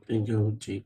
Thank you, Jake.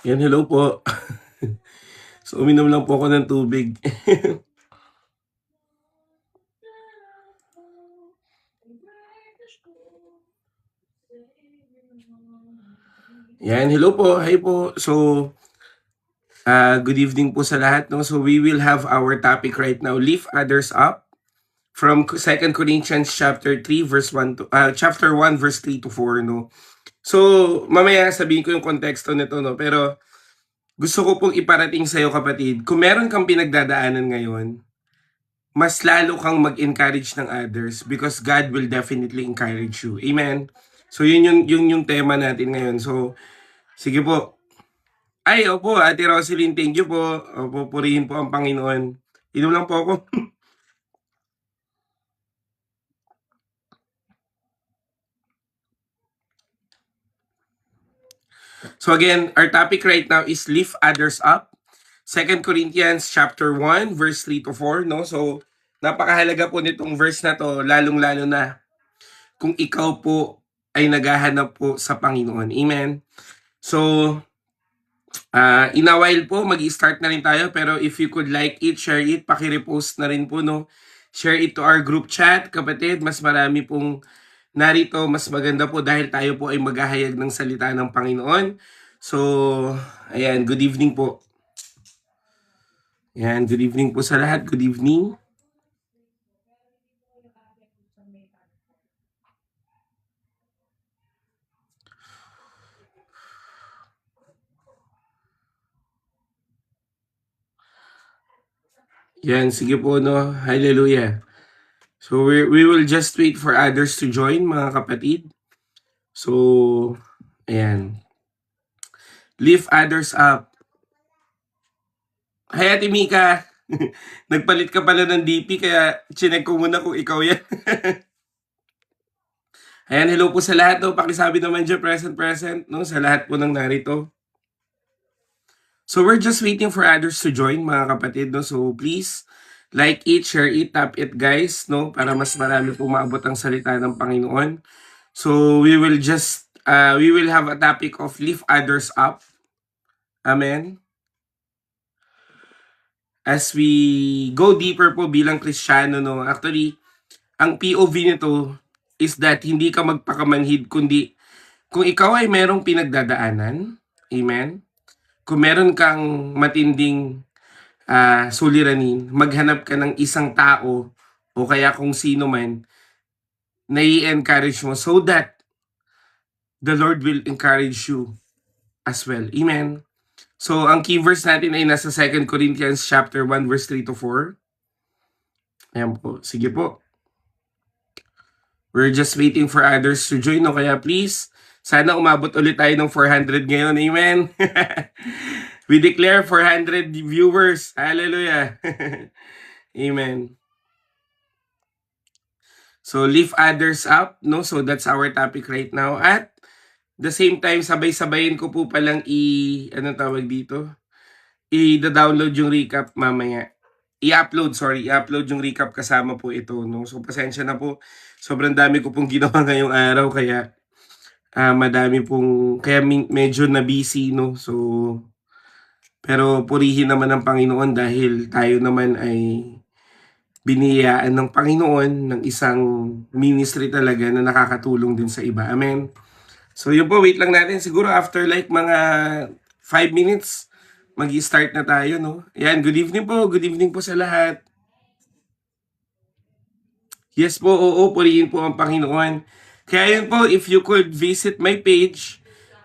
Yan, hello po. So, uminom lang po ako ng tubig. Yan, hello po. Hi po. So, good evening po sa lahat. No? So, we will have our topic right now, lift others up, from 2 Corinthians chapter 3 verse 1 to chapter 1 verse 3 to 4, no. So, mamaya sabihin ko yung konteksto nito, no. Pero gusto ko pong iparating sa iyo, kapatid, kung meron kang pinagdadaanan ngayon, mas lalo kang mag-encourage ng others because God will definitely encourage you. Amen. So, yun yung tema natin ngayon. So, sige po. Ay, opo, Ate Roselyn, thank you po. Opo, purihin po ang Panginoon. Inom lang po ako. So again, our topic right now is lift others up. 2 Corinthians chapter 1 verse 3 to 4, no? So napakahalaga po nitong verse na to, lalong-lalo na kung ikaw po ay naghahanap po sa Panginoon. Amen. So in a while po magi-start na rin tayo, pero if you could like it, share it, paki-repost na rin po, no? Share it to our group chat, kapatid. Mas marami pong narito, mas maganda po dahil tayo po ay maghahayag ng salita ng Panginoon. So, ayan, good evening po. Ayan, good evening po sa lahat. Good evening. Yan, sige po, no? Hallelujah. So, we will just wait for others to join, mga kapatid. So, ayan. Lift others up. Hi, Ate Mika. Nagpalit ka pala ng DP, kaya chinek ko muna kung ikaw yan. Ayan, hello po sa lahat, no? Pakisabi naman dyan, present, no? Sa lahat po ng narito. So, we're just waiting for others to join, mga kapatid, no? So, please, like it, share it, tap it, guys, no? Para mas marami po maabot ang salita ng Panginoon. So, we will have a topic of lift others up. Amen. As we go deeper po bilang Kristiyano, no? Actually, ang POV nito is that hindi ka magpakamanhid, kundi kung ikaw ay merong pinagdadaanan, amen? Kung meron kang matinding suliranin, maghanap ka ng isang tao o kaya kung sino man na i-encourage mo so that the Lord will encourage you as well. Amen. So, ang key verse natin ay nasa 2 Corinthians chapter 1 verse 3 to 4. Ayan po. Sige po. We're just waiting for others to join. No? Kaya please, sana umabot ulit tayo ng 400 ngayon. Amen. We declare 400 viewers. Hallelujah. Amen. So, lift others up, no? So, that's our topic right now. At the same time, sabay-sabayin ko po palang i-download yung recap mamaya. I-upload yung recap kasama po ito, no? So, pasensya na po. Sobrang dami ko pong ginawa ngayong araw, kaya medyo na busy, no? So, pero purihin naman ng Panginoon dahil tayo naman ay biniyayaan ng Panginoon ng isang ministry talaga na nakakatulong din sa iba. Amen. So yun po, wait lang natin. Siguro after like mga 5 minutes, mag-start na tayo, no? Ayan, good evening po. Good evening po sa lahat. Yes po, oo, purihin po ang Panginoon. Kaya yun po, if you could visit my page,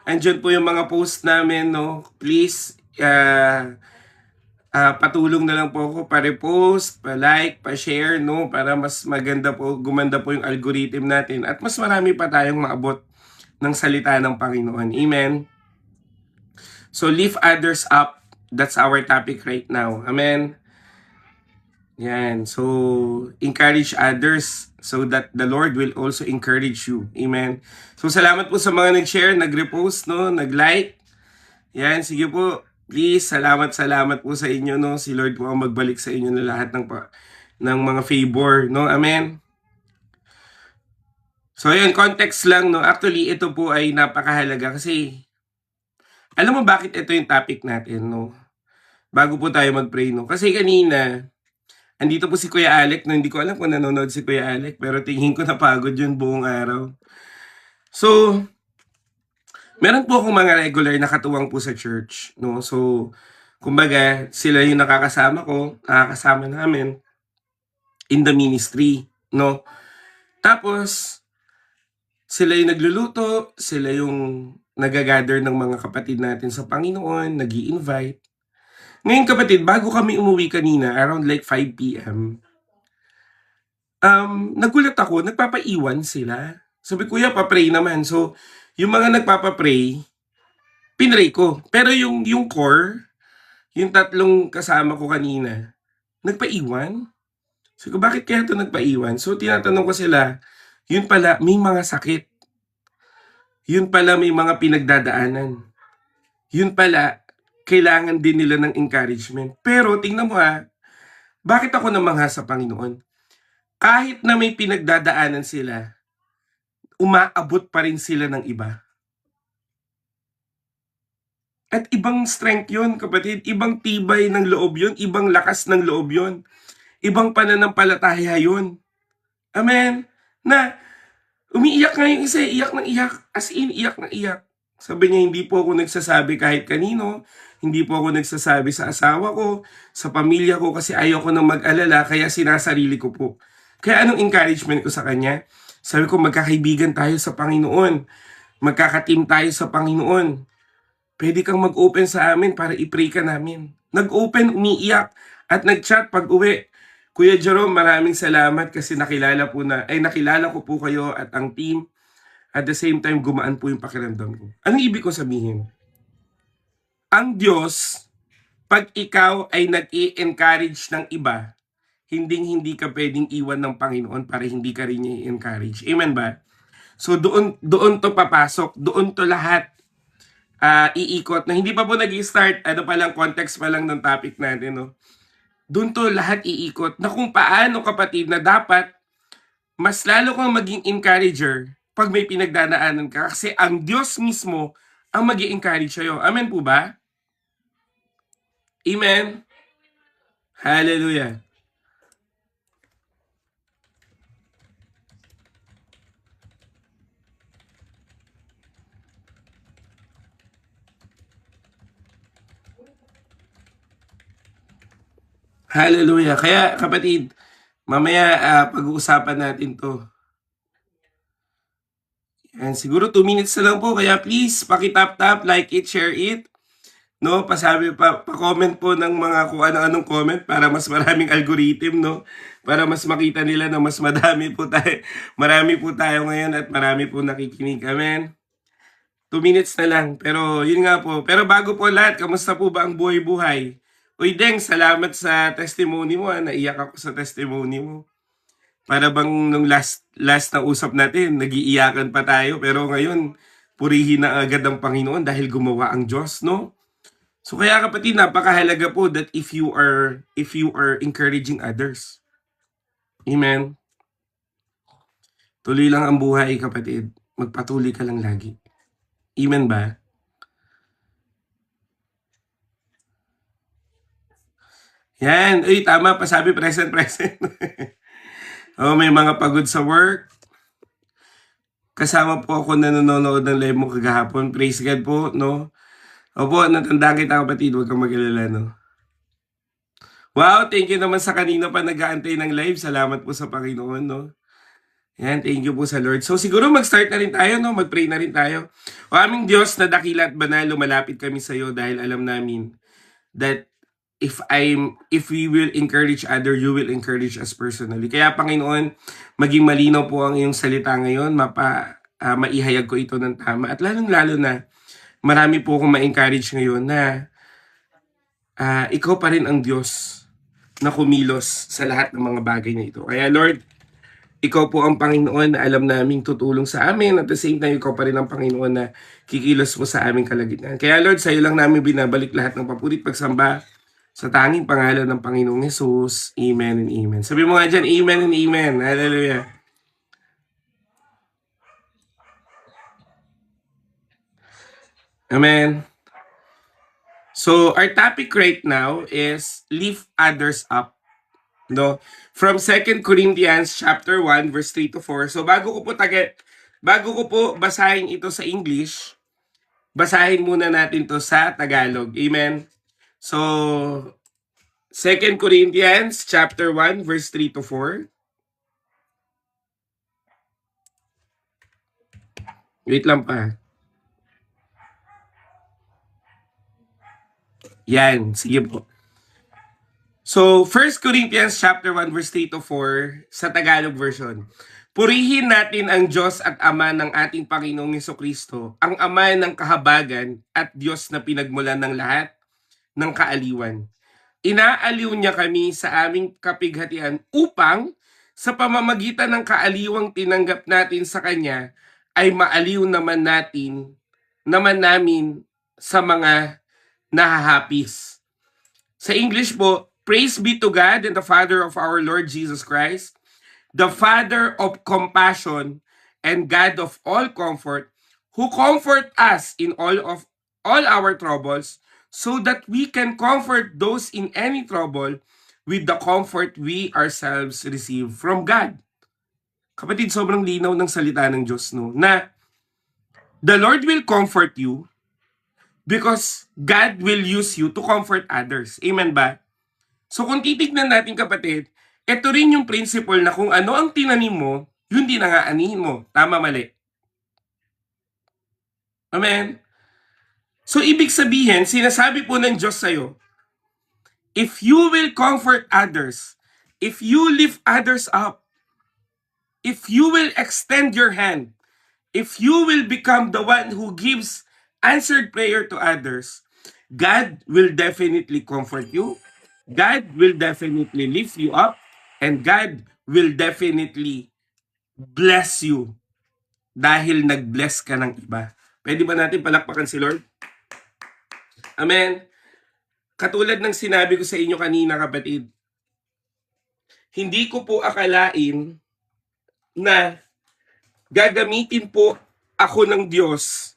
andyan po yung mga post namin, no? Please, patulong na lang po ako pa-repost, pa-like, pa-share, no? Para mas maganda po, gumanda po yung algorithm natin at mas marami pa tayong maabot ng salita ng Panginoon. Amen? So, lift others up. That's our topic right now. Amen? Yan. So, encourage others so that the Lord will also encourage you. Amen? So, salamat po sa mga nag-share, nag-repost, no? Nag-like. Yan, sige po. Please, salamat po sa inyo, no? Si Lord po ang magbalik sa inyo na lahat ng mga favor, no? Amen? So, yun, context lang, no? Actually, ito po ay napakahalaga kasi alam mo bakit ito yung topic natin, no? Bago po tayo mag-pray, no? Kasi kanina, andito po si Kuya Alec, no? Hindi ko alam kung nanonood si Kuya Alec, pero tingin ko napagod yun buong araw. So, meron po akong mga regular na katuwang po sa church, no? So, kumbaga, sila yung nakakasama namin in the ministry, no? Tapos, sila yung nagluluto, sila yung nagagather ng mga kapatid natin sa Panginoon, nag-i-invite. Ngayon kapatid, bago kami umuwi kanina, around like 5 p.m., nagulat ako, nagpapaiwan sila. Sabi, Kuya, papray naman. So, yung mga nagpapapray, pinray ko. Pero yung core, yung tatlong kasama ko kanina, nagpaiwan. So, bakit kaya ito nagpaiwan? So, tinatanong ko sila, yun pala, may mga sakit. Yun pala, may mga pinagdadaanan. Yun pala, kailangan din nila ng encouragement. Pero, tingnan mo bakit ako namangha sa Panginoon? Kahit na may pinagdadaanan sila, umaabot pa rin sila ng iba. At ibang strength yun, kapatid. Ibang tibay ng loob yun. Ibang lakas ng loob yun. Ibang pananampalataya yun. Amen? Na, umiiyak nga yung isa, iyak ng iyak. As in, iyak ng iyak. Sabi niya, hindi po ako nagsasabi kahit kanino. Hindi po ako nagsasabi sa asawa ko, sa pamilya ko, kasi ayaw ko nang mag-alala, kaya sinasarili ko po. Kaya anong encouragement ko sa kanya? Sabi ko, magkakaibigan tayo sa Panginoon. Magkakateam tayo sa Panginoon. Pwede kang mag-open sa amin para i-pray ka namin. Nag-open, umiiyak, at nag-chat pag uwi. Kuya Jerome, maraming salamat kasi nakilala ko po kayo at ang team. At the same time, gumaan po yung pakiramdam ko. Anong ibig ko sabihin? Ang Diyos, pag ikaw ay nag-i-encourage ng iba, hindi ka pwedeng iwan ng Panginoon para hindi ka rin niya i-encourage. Amen ba? So doon to papasok, doon to lahat iikot. Na hindi pa po nag-i-start, context pa lang ng topic natin, no? Doon to lahat iikot na kung paano, kapatid, na dapat mas lalo kang maging encourager pag may pinagdadaanan ka kasi ang Diyos mismo ang mag-i-encourage sa'yo. Amen po ba? Amen? Hallelujah. Hallelujah. Kaya kapatid, mamaya pag-uusapan natin to. And siguro 2 minutes na lang po, kaya please paki-tap, like it, share it. No, pa-comment po ng mga kung ano-anong comment para mas maraming algorithm, no? Para mas makita nila na mas marami po tayo ngayon at marami po nakikinig. Amen. 2 minutes na lang. Pero yun nga po. Pero bago po lahat, kamusta po ba ang buhay-buhay? Uy, Deng, salamat sa testimony mo. Naiyak ako sa testimony mo. Para bang nung last na usap natin, nag-iiyakan pa tayo. Pero ngayon, purihin na agad ang Panginoon dahil gumawa ang Diyos, no? So kaya kapatid, napakahalaga po that if you are encouraging others. Amen. Tuloy lang ang buhay, kapatid. Magpatuloy ka lang lagi. Amen ba? Yan. Uy, tama pa sabi, present. Oh, may mga pagod sa work. Kasama po ako na nanonood ng live mo kagahapon. Praise God po, no? Opo, natandaan kita, kapatid. Huwag kang mag-alala, no? Wow, thank you naman sa kanina pa nag-aantay ng live. Salamat po sa Panginoon, no? Yan, thank you po sa Lord. So siguro mag-start na rin tayo, no? Mag-pray na rin tayo. O aming Diyos na dakila at banal, lumalapit kami sa iyo dahil alam namin that if we will encourage other, you will encourage us personally. Kaya Panginoon, maging malinaw po ang iyong salita ngayon, maihayag ko ito ng tama. At lalong-lalo na, marami po akong ma-encourage ngayon na ikaw pa rin ang Diyos na kumilos sa lahat ng mga bagay na ito. Kaya Lord, ikaw po ang Panginoon na alam naming tutulong sa amin. At the same time, ikaw pa rin ang Panginoon na kikilos mo sa aming kalagitnaan. Kaya Lord, sa iyo lang namin binabalik lahat ng papurit pagsamba sa tanging pangalan ng Panginoong Jesus. Amen and amen. Sabi mo nga dyan, amen and amen. Hallelujah. Amen. So, our topic right now is lift others up. No? From 2 Corinthians chapter 1 verse 3 to 4. So bago ko po basahin ito sa English, basahin muna natin to sa Tagalog. Amen. So 2 Corinthians chapter 1 verse 3 to 4. Wait lang pa. Yan, sige po. So, 1 Corinthians chapter 1 verse 3 to 4 sa Tagalog version. Purihin natin ang Diyos at Ama ng ating Panginoong Hesukristo, ang Ama ng kahabagan at Diyos na pinagmulan ng lahat ng kaaliwan. Inaaliw niya kami sa aming kapighatian upang sa pamamagitan ng kaaliwang tinanggap natin sa Kanya ay maaliw naman namin sa mga nahahapis. Sa English po, praise be to God and the Father of our Lord Jesus Christ, the Father of compassion and God of all comfort, who comfort us in all our troubles, so that we can comfort those in any trouble with the comfort we ourselves receive from God. Kapatid, sobrang linaw ng salita ng Diyos, no? Na the Lord will comfort you because God will use you to comfort others. Amen ba? So kung titignan natin kapatid, ito rin yung principle na kung ano ang tinanim mo, yun din ang aanihin mo. Tama, mali? Amen? So ibig sabihin, sinasabi po ng Diyos sa'yo, if you will comfort others, if you lift others up, if you will extend your hand, if you will become the one who gives answered prayer to others, God will definitely comfort you. God will definitely lift you up. And God will definitely bless you dahil nag-bless ka ng iba. Pwede ba natin palakpakan si Lord? Amen. Katulad ng sinabi ko sa inyo kanina kapatid, hindi ko po akalain na gagamitin po ako ng Diyos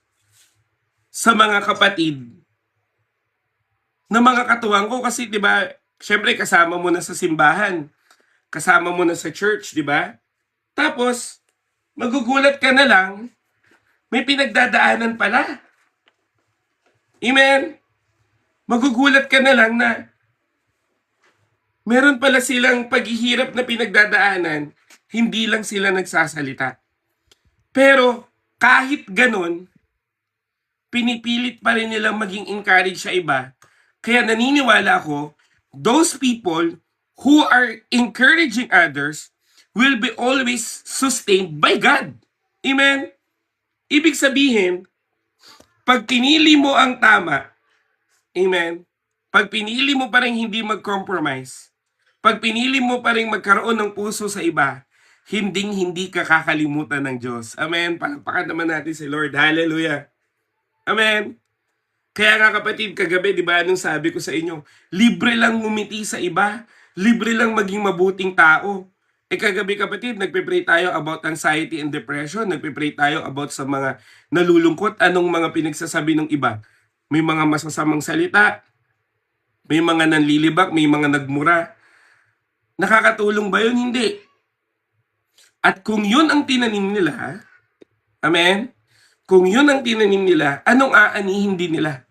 sa mga kapatid na mga katuwang ko kasi 'di ba, syempre kasama mo na sa simbahan, kasama mo na sa church, 'di ba? Tapos magugulat ka na lang, may pinagdadaanan pala. Amen? Magugulat ka na lang na meron pala silang paghihirap na pinagdadaanan, hindi lang sila nagsasalita. Pero kahit ganun, pinipilit pa rin nilang maging encourage sa iba. Kaya naniniwala ako, those people who are encouraging others will be always sustained by God. Amen? Ibig sabihin, pag pinili mo ang tama, amen, pag pinili mo pa rin hindi mag-compromise, pag pinili mo pa rin magkaroon ng puso sa iba, hindi ka kakalimutan ng Diyos. Amen? Palakpakan naman natin si Lord. Hallelujah. Amen? Kaya nga kapatid, kagabi, di ba, anong sabi ko sa inyo? Libre lang ngumiti sa iba. Libre lang maging mabuting tao. Kagabi kapatid, nagpe-pray tayo about anxiety and depression. Nagpe-pray tayo about sa mga nalulungkot. Anong mga pinagsasabi ng iba? May mga masasamang salita. May mga nanlilibak. May mga nagmura. Nakakatulong ba yun? Hindi. At kung yun ang tinanim nila, amen? Kung yun ang tinanim nila, anong aanihin din nila?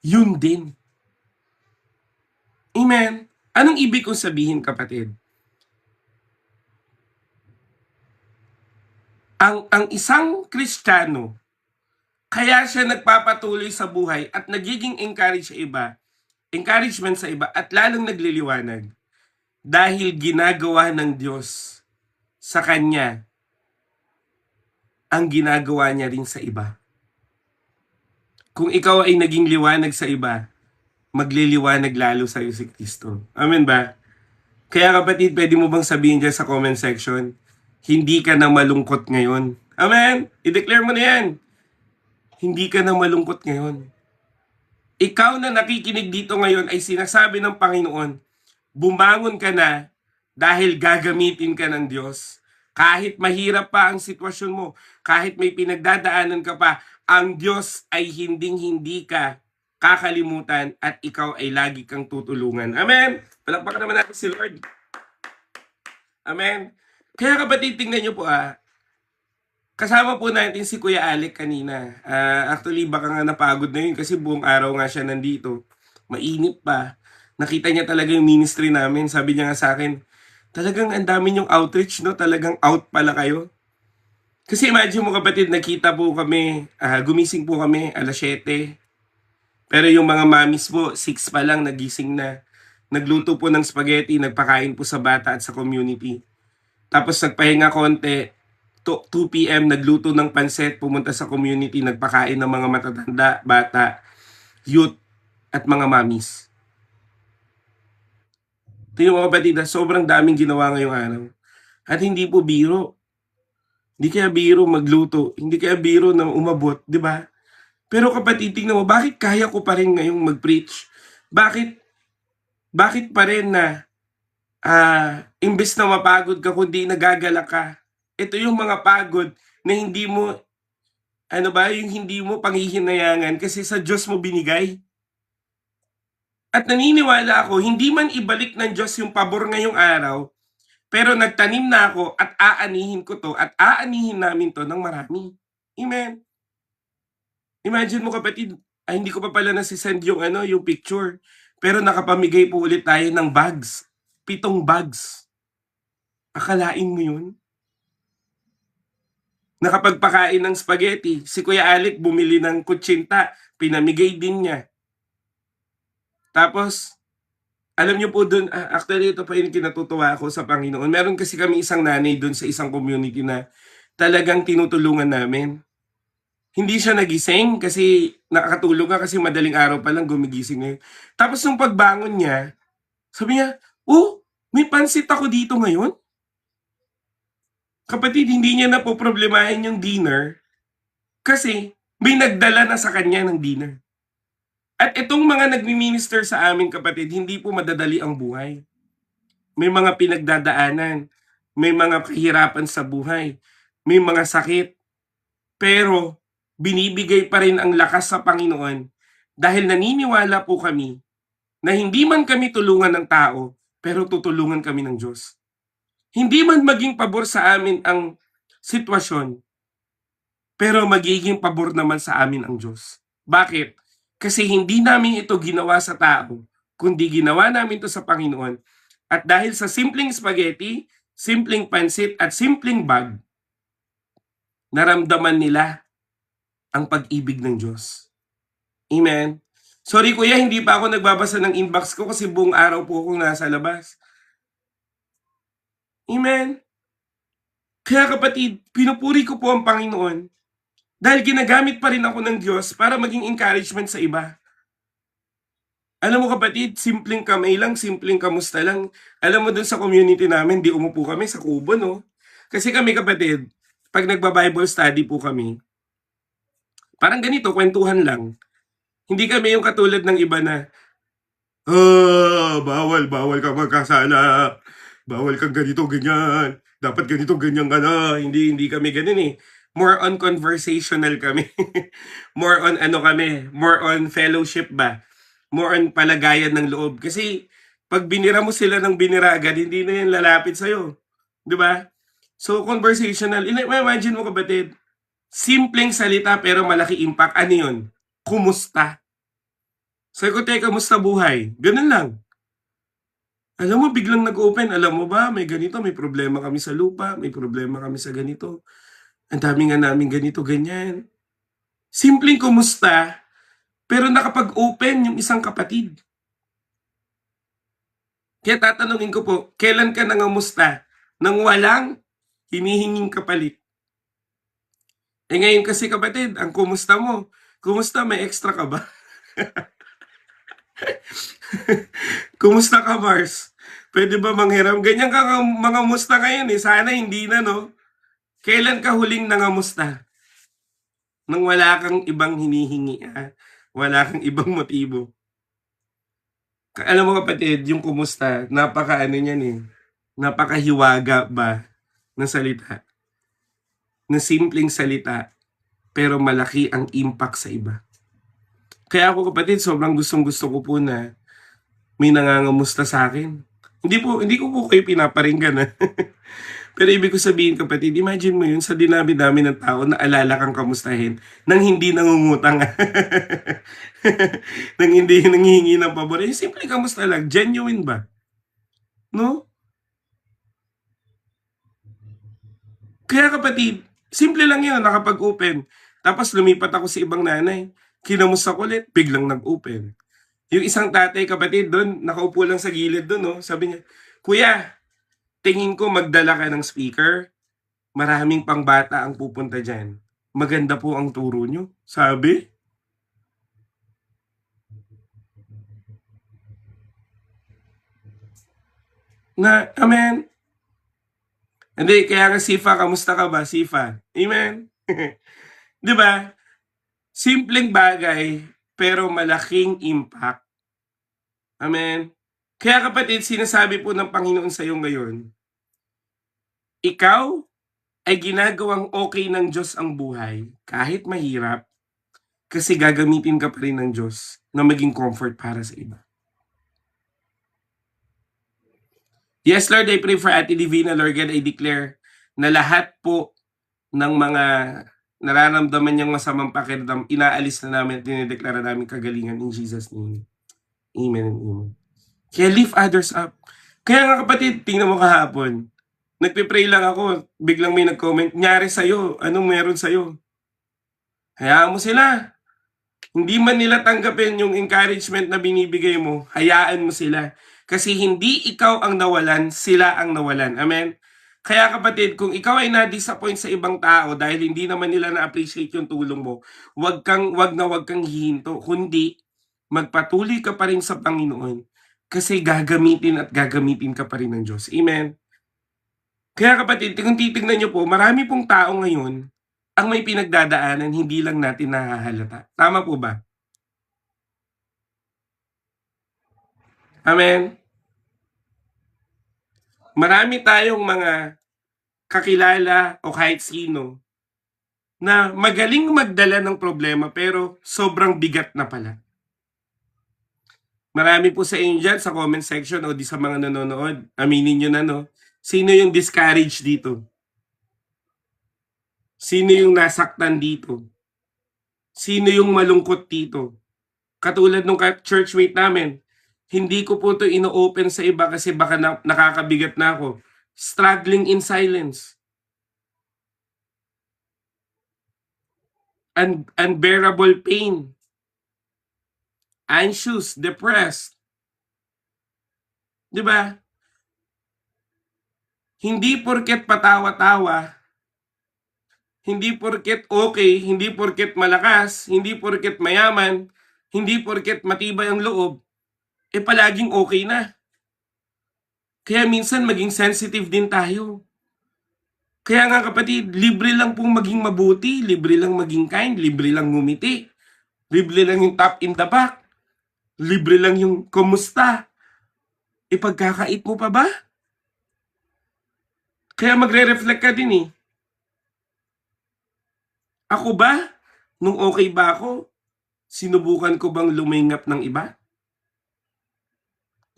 Yun din. Amen? Anong ibig kong sabihin kapatid? Ang isang Kristiyano, kaya siya nagpapatuloy sa buhay at nagiging encouragement sa iba at lalong nagliliwanag dahil ginagawa ng Diyos sa kanya ang ginagawa niya rin sa iba. Kung ikaw ay naging liwanag sa iba, magliliwanag lalo sa iyo si Kristo. Amen ba? Kaya kapatid, pwede mo bang sabihin dyan sa comment section, hindi ka na malungkot ngayon. Amen? I-declare mo na yan. Hindi ka na malungkot ngayon. Ikaw na nakikinig dito ngayon ay sinasabi ng Panginoon, bumangon ka na dahil gagamitin ka ng Diyos. Kahit mahirap pa ang sitwasyon mo, kahit may pinagdadaanan ka pa, ang Diyos ay hinding-hindi ka kakalimutan at ikaw ay lagi kang tutulungan. Amen? Palakpakan naman natin si Lord. Amen? Kaya kapatid, tingnan nyo po kasama po natin si Kuya Alec kanina. Actually, baka nga napagod na yun kasi buong araw nga siya nandito. Mainit pa. Nakita niya talaga yung ministry namin. Sabi niya nga sa akin, talagang ang dami yung outreach, no? Talagang out pala kayo. Kasi imagine mo kapatid, nakita po kami, gumising po kami alas 7. Pero yung mga mamis po, 6 pa lang nagising na. Nagluto po ng spaghetti, nagpakain po sa bata at sa community. Tapos nagpahinga konti, 2 p.m. nagluto ng pansit, pumunta sa community, nagpakain ng mga matatanda, bata, youth, at mga mamis. Tingnan mo kapatid, sobrang daming ginawa ngayong araw. At hindi po biro. Hindi kaya biro magluto, hindi kaya biro na umabot, di ba? Pero kapatid, tingnan mo, bakit kaya ko pa rin ngayong mag-preach? Bakit pa rin na imbes na mapagod ka, kundi nagagala ka? Ito yung mga pagod na hindi mo, yung hindi mo panghihinayangan kasi sa Diyos mo binigay. At naniniwala ako, hindi man ibalik ng Diyos yung pabor ngayong araw, pero nagtanim na ako at aanihin ko to at aanihin namin to ng marami. Amen. Imagine mo kapatid, hindi ko pa pala nasisend yung yung picture. Pero nakapamigay po ulit tayo ng bags. 7 bags. Akalain mo yun? Nakapagpakain ng spaghetti. Si Kuya Alec bumili ng kutsinta. Pinamigay din niya. Tapos, alam niyo po dun, actually ito pa yung kinatutuwa ako sa Panginoon. Meron kasi kami isang nanay dun sa isang community na talagang tinutulungan namin. Hindi siya nagising kasi nakakatulog nga kasi madaling araw pa lang gumigising ngayon. Tapos nung pagbangon niya, sabi niya, may pansit ako dito ngayon? Kapatid, hindi niya na po problemahin yung dinner kasi may nagdala na sa kanya ng dinner. At itong mga nagmi-minister sa amin kapatid, hindi po madadali ang buhay. May mga pinagdadaanan, may mga kahirapan sa buhay, may mga sakit. Pero binibigay pa rin ang lakas sa Panginoon dahil naniniwala po kami na hindi man kami tulungan ng tao, pero tutulungan kami ng Diyos. Hindi man maging pabor sa amin ang sitwasyon, pero magiging pabor naman sa amin ang Diyos. Bakit? Kasi hindi namin ito ginawa sa tao, kundi ginawa namin ito sa Panginoon. At dahil sa simpleng spaghetti, simpleng pansit at simpleng bag, naramdaman nila ang pag-ibig ng Diyos. Amen? Sorry kuya, hindi pa ako nagbabasa ng inbox ko kasi buong araw po akong nasa labas. Amen? Kaya kapatid, pinupuri ko po ang Panginoon dahil ginagamit pa rin ako ng Diyos para maging encouragement sa iba. Alam mo kapatid, simpleng kamay lang, simpleng kamusta lang. Alam mo dun sa community namin, di umupo kami sa kubo, no? Kasi kami kapatid, pag nagba-Bible study po kami, parang ganito, kwentuhan lang. Hindi kami yung katulad ng iba na, bawal kang magkasala. Bawal kang ganito, ganyan. Dapat ganito, ganyan ka na. Hindi kami ganun eh. More on conversational kami. More on more on fellowship ba? More on palagayan ng loob. Kasi pag binira mo sila ng binira agad, hindi na yan lalapit sa'yo. Di ba? So conversational. Imagine mo kapatid, simpleng salita pero malaki impact. Ano yun? Kumusta? Sabi ko, kamusta buhay? Ganun lang. Alam mo, biglang nag-open. Alam mo ba, may ganito, may problema kami sa lupa, may problema kami sa ganito. Ang dami nga namin ganito, ganyan. Simpleng kumusta, pero nakapag-open yung isang kapatid. Kaya tatanungin ko po, kailan ka nangamusta nang walang hinihinging kapalit? Ngayon kasi kapatid, ang kumusta mo? Kumusta, may extra ka ba? Kumusta ka, Mars? Pwede ba manghiram? Ganyan ka mga musta ngayon eh. Sana hindi na, no? Kailan ka huling nangamusta? Nang wala kang ibang hinihingi, ha? Wala kang ibang motibo. Alam mo kapatid, yung kumusta, napaka ano niyan eh. Napakahiwaga ba ng salita? Na simpleng salita, pero malaki ang impact sa iba. Kaya ako kapatid, sobrang gustong-gusto ko po na may nangangamusta sa akin. Hindi ko po kayo pinaparinggan ha. Pero ibig ko sabihin kapatid, imagine mo yun sa dinami-dami ng tao na alala kang kamustahin nang hindi nangungutang. Nang hindi nanghihingi ng pabor. Simple kamusta lang, genuine ba? No? Kaya kapatid, simple lang yun, nakapag-open. Tapos lumipat ako sa ibang nanay. Kinamusta ko ulit, biglang nag-open. Yung isang tatay kapatid doon, nakaupo lang sa gilid doon, no? Sabi niya, Kuya, tingin ko magdala ka ng speaker. Maraming pangbata ang pupunta dyan. Maganda po ang turo nyo. Sabi? Na, amen. Hindi, kaya nga Sifa, kamusta ka ba, Sifa? Amen. Di ba? Simpleng bagay, pero malaking impact. Amen. Kaya kapatid, sinasabi po ng Panginoon sa iyo ngayon, ikaw ay ginagawang okay ng Diyos ang buhay, kahit mahirap, kasi gagamitin ka pa rin ng Diyos na maging comfort para sa iba. Yes, Lord, I pray for Ate Divina, Lord God, I declare na lahat po ng mga nararamdaman niyang masamang pakiramdam, inaalis na namin at dinideklara namin kagalingan in Jesus' name. Amen and amen. Kaya lift others up. Kaya nga kapatid, tingnan mo kahapon, nagpipray lang ako, biglang may nag-comment, nyari sa'yo, anong meron sa'yo? Hayaan mo sila. Hindi man nila tanggapin yung encouragement na binibigay mo, hayaan mo sila. Kasi hindi ikaw ang nawalan, sila ang nawalan. Amen? Kaya kapatid, kung ikaw ay na-disappoint sa ibang tao dahil hindi naman nila na-appreciate yung tulong mo, wag kang hihinto, kundi magpatuloy ka pa rin sa Panginoon kasi gagamitin at gagamitin ka pa rin ng Diyos. Amen? Kaya kapatid, kung titignan nyo po, marami pong tao ngayon ang may pinagdadaanan, hindi lang natin nahahalata. Tama po ba? Amen? Marami tayong mga kakilala o kahit sino na magaling magdala ng problema pero sobrang bigat na pala. Marami po sa inyo dyan sa comment section o di sa mga nanonood, aminin nyo na no, sino yung discouraged dito? Sino yung nasaktan dito? Sino yung malungkot dito? Katulad nung churchmate namin, hindi ko po to ino-open sa iba kasi baka nakakabigat na ako. Struggling in silence. Unbearable pain. Anxious, depressed. Di ba? Hindi porket patawa-tawa, hindi porket okay, hindi porket malakas, hindi porket mayaman, hindi porket matibay ang loob, palaging okay na. Kaya minsan maging sensitive din tayo. Kaya nga kapatid, libre lang pong maging mabuti, libre lang maging kind, libre lang ngumiti, libre lang yung tap in the back, libre lang yung kumusta. Ipagkakait mo pa ba? Kaya magre-reflect ka din eh. Ako ba? Nung okay ba ako? Sinubukan ko bang lumingap ng iba?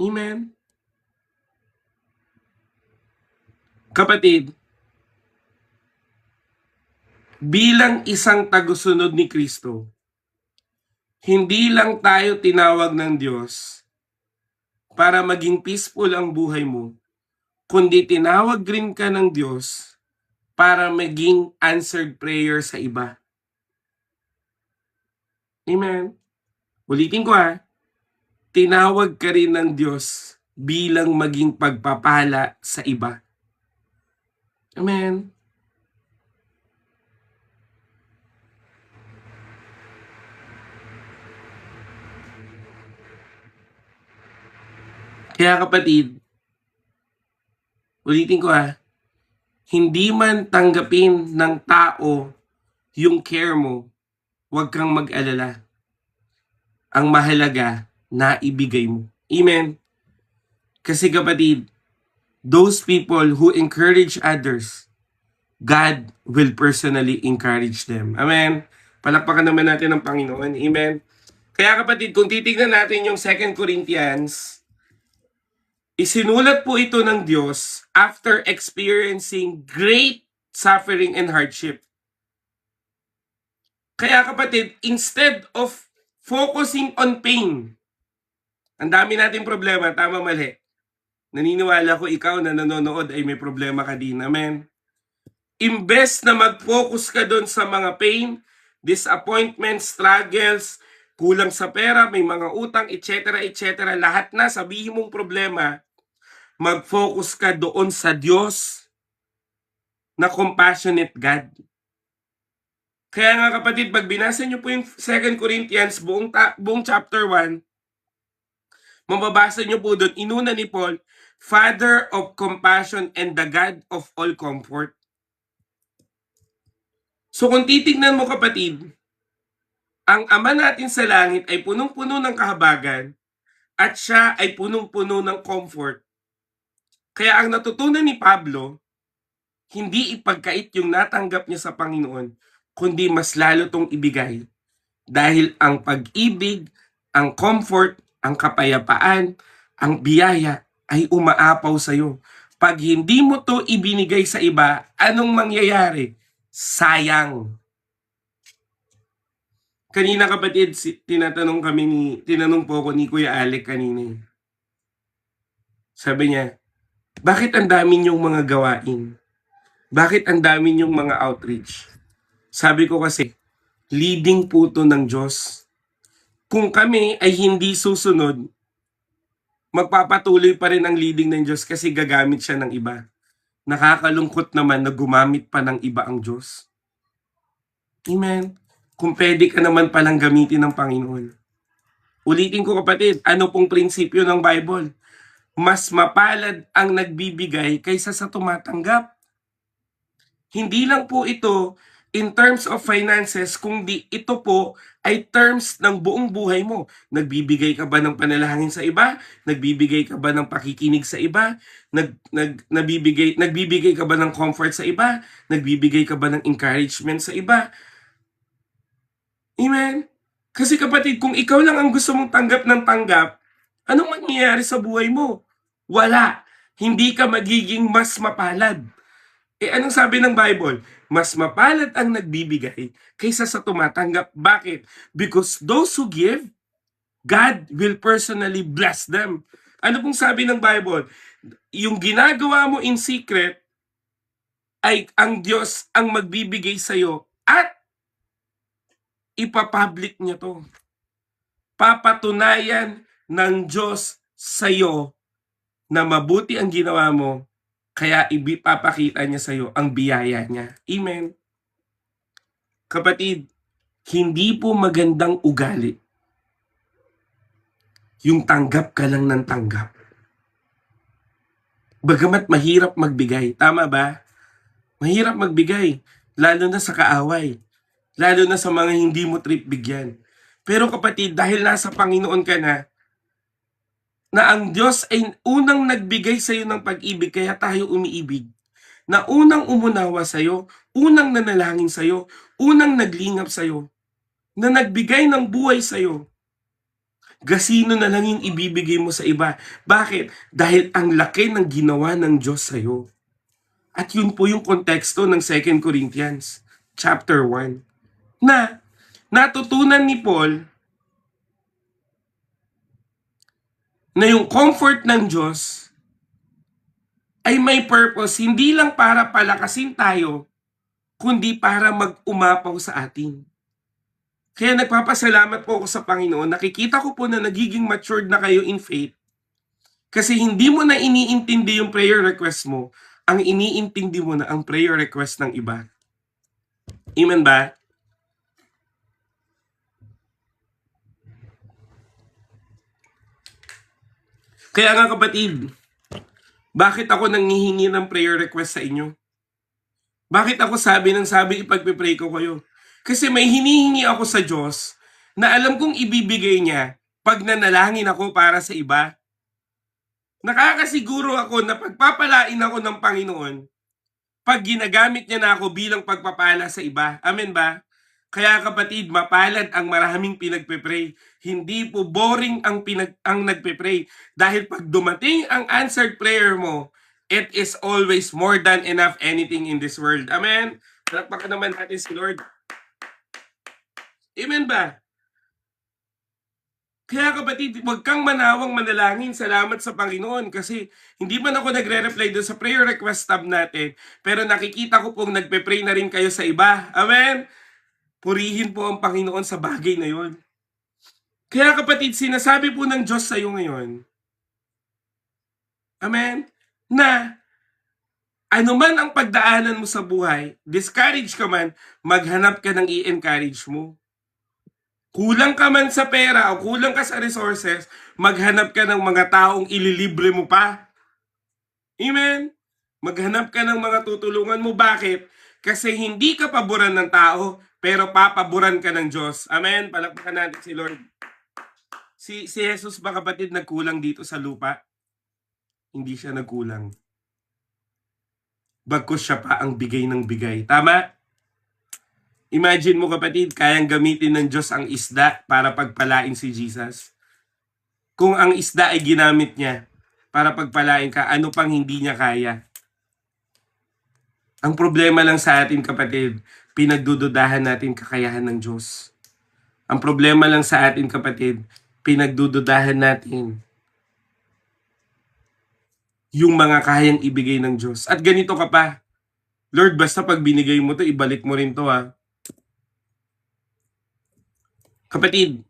Amen. Kapatid, bilang isang tagusunod ni Kristo, hindi lang tayo tinawag ng Diyos para maging peaceful ang buhay mo, kundi tinawag rin ka ng Diyos para maging answered prayer sa iba. Amen. Ulitin ko tinawag ka rin ng Diyos bilang maging pagpapala sa iba. Amen. Kaya kapatid, ulitin ko hindi man tanggapin ng tao yung care mo, huwag kang mag-alala. Ang mahalaga na ibigay mo. Amen. Kasi kapatid, those people who encourage others, God will personally encourage them. Amen. Palakpakan naman natin ang Panginoon. Amen. Kaya kapatid, kung titignan natin yung 2 Corinthians, isinulat po ito ng Diyos after experiencing great suffering and hardship. Kaya kapatid, instead of focusing on pain, ang dami nating problema, tama mali. Naniniwala ko ikaw na nanonood ay may problema ka din. Amen. Imbes na mag-focus ka doon sa mga pain, disappointment, struggles, kulang sa pera, may mga utang, etc. etc. Lahat na sabihin mong problema, mag-focus ka doon sa Diyos na compassionate God. Kaya nga kapatid, pag binasa nyo po yung 2 Corinthians, buong chapter 1, mababasa nyo po doon, inuna ni Paul, Father of compassion and the God of all comfort. So kung titignan mo kapatid, ang Ama natin sa langit ay punong-puno ng kahabagan at siya ay punong-puno ng comfort. Kaya ang natutunan ni Pablo, hindi ipagkait yung natanggap niya sa Panginoon, kundi mas lalo tong ibigay. Dahil ang pag-ibig, ang comfort, ang kapayapaan, ang biyaya ay umaapaw sa iyo. Pag hindi mo to ibinigay sa iba, anong mangyayari? Sayang. Kanina kapatid, tinanong po ako ni Kuya Alec kanina. Sabi niya, bakit ang dami niyong mga gawain? Bakit ang dami niyong mga outreach? Sabi ko kasi, leading po to ng Diyos. Kung kami ay hindi susunod, magpapatuloy pa rin ang leading ng Diyos kasi gagamit siya ng iba. Nakakalungkot naman na gumamit pa ng iba ang Diyos. Amen. Kung pwede ka naman palang gamitin ng Panginoon. Ulitin ko kapatid, ano pong prinsipyo ng Bible? Mas mapalad ang nagbibigay kaysa sa tumatanggap. Hindi lang po ito in terms of finances, kundi ito po ay terms ng buong buhay mo. Nagbibigay ka ba ng panalangin sa iba? Nagbibigay ka ba ng pakikinig sa iba? Nagbibigay ka ba ng comfort sa iba? Nagbibigay ka ba ng encouragement sa iba? Amen? Kasi kapatid, kung ikaw lang ang gusto mong tanggap ng tanggap, anong mangyayari sa buhay mo? Wala. Hindi ka magiging mas mapalad. Anong sabi ng Bible? Mas mapalad ang nagbibigay kaysa sa tumatanggap. Bakit? Because those who give, God will personally bless them. Ano pong sabi ng Bible? Yung ginagawa mo in secret, ay ang Diyos ang magbibigay sa'yo at ipapublic niya to. Papatunayan ng Diyos sa'yo na mabuti ang ginawa mo, kaya ipapakita niya sa'yo ang biyaya niya. Amen. Kapatid, hindi po magandang ugali yung tanggap ka lang ng tanggap. Bagamat mahirap magbigay, tama ba? Mahirap magbigay, lalo na sa kaaway, lalo na sa mga hindi mo trip bigyan. Pero kapatid, dahil nasa Panginoon ka na ang Diyos ay unang nagbigay sa iyo ng pag-ibig, kaya tayo umiibig. Na unang umunawa sa iyo, unang nanalangin sa iyo, unang naglingap sa iyo, na nagbigay ng buhay sa iyo. Gasino na lang yung ibibigay mo sa iba. Bakit? Dahil ang laki ng ginawa ng Diyos sa iyo. At yun po yung konteksto ng 2 Corinthians chapter 1. Na natutunan ni Paul na yung comfort ng Diyos ay may purpose, hindi lang para palakasin tayo, kundi para mag-umapaw sa atin. Kaya nagpapasalamat po ako sa Panginoon. Nakikita ko po na nagiging matured na kayo in faith. Kasi hindi mo na iniintindi yung prayer request mo. Ang iniintindi mo na ang prayer request ng iba. Amen ba? Kaya nga kapatid, bakit ako nanghihingi ng prayer request sa inyo? Bakit ako sabi ipagpipray ko kayo? Kasi may hinihingi ako sa Diyos na alam kong ibibigay niya pag nanalangin ako para sa iba. Nakakasiguro ako na pagpapalain ako ng Panginoon pag ginagamit niya na ako bilang pagpapala sa iba. Amen ba? Kaya kapatid, mapalad ang maraming pinagpe-pray. Hindi po boring ang nagpe-pray. Dahil pag dumating ang answered prayer mo, it is always more than enough anything in this world. Amen? Palakpakan naman natin si Lord. Amen ba? Kaya kapatid, huwag kang manawang manalangin. Salamat sa Panginoon kasi hindi man ako nagre-reply doon sa prayer request tab natin, pero nakikita ko pong nagpe-pray na rin kayo sa iba. Amen? Purihin po ang Panginoon sa bagay na yon. Kaya kapatid, sinasabi po ng Diyos sa iyo ngayon, amen, na anuman ang pagdaanan mo sa buhay, discourage ka man, maghanap ka ng i-encourage mo. Kulang ka man sa pera o kulang ka sa resources, maghanap ka ng mga taong ililibre mo pa. Amen? Maghanap ka ng mga tutulungan mo. Bakit? Kasi hindi ka paboran ng tao, pero papaboran ka ng Diyos. Amen? Palakpakan natin si Lord. Si Jesus ba kapatid nagkulang dito sa lupa? Hindi siya nagkulang. Bagkus siya pa ang bigay ng bigay. Tama? Imagine mo kapatid, kayang gamitin ng Diyos ang isda para pagpalain si Jesus. Kung ang isda ay ginamit niya para pagpalain ka, ano pang hindi niya kaya? Ang problema lang sa atin kapatid, pinagdududahan natin kakayahan ng Diyos. Ang problema lang sa atin kapatid, pinagdududahan natin yung mga kayang ibigay ng Diyos. At ganito ka pa, Lord, basta pag binigay mo to, ibalik mo rin to ha. Kapatid,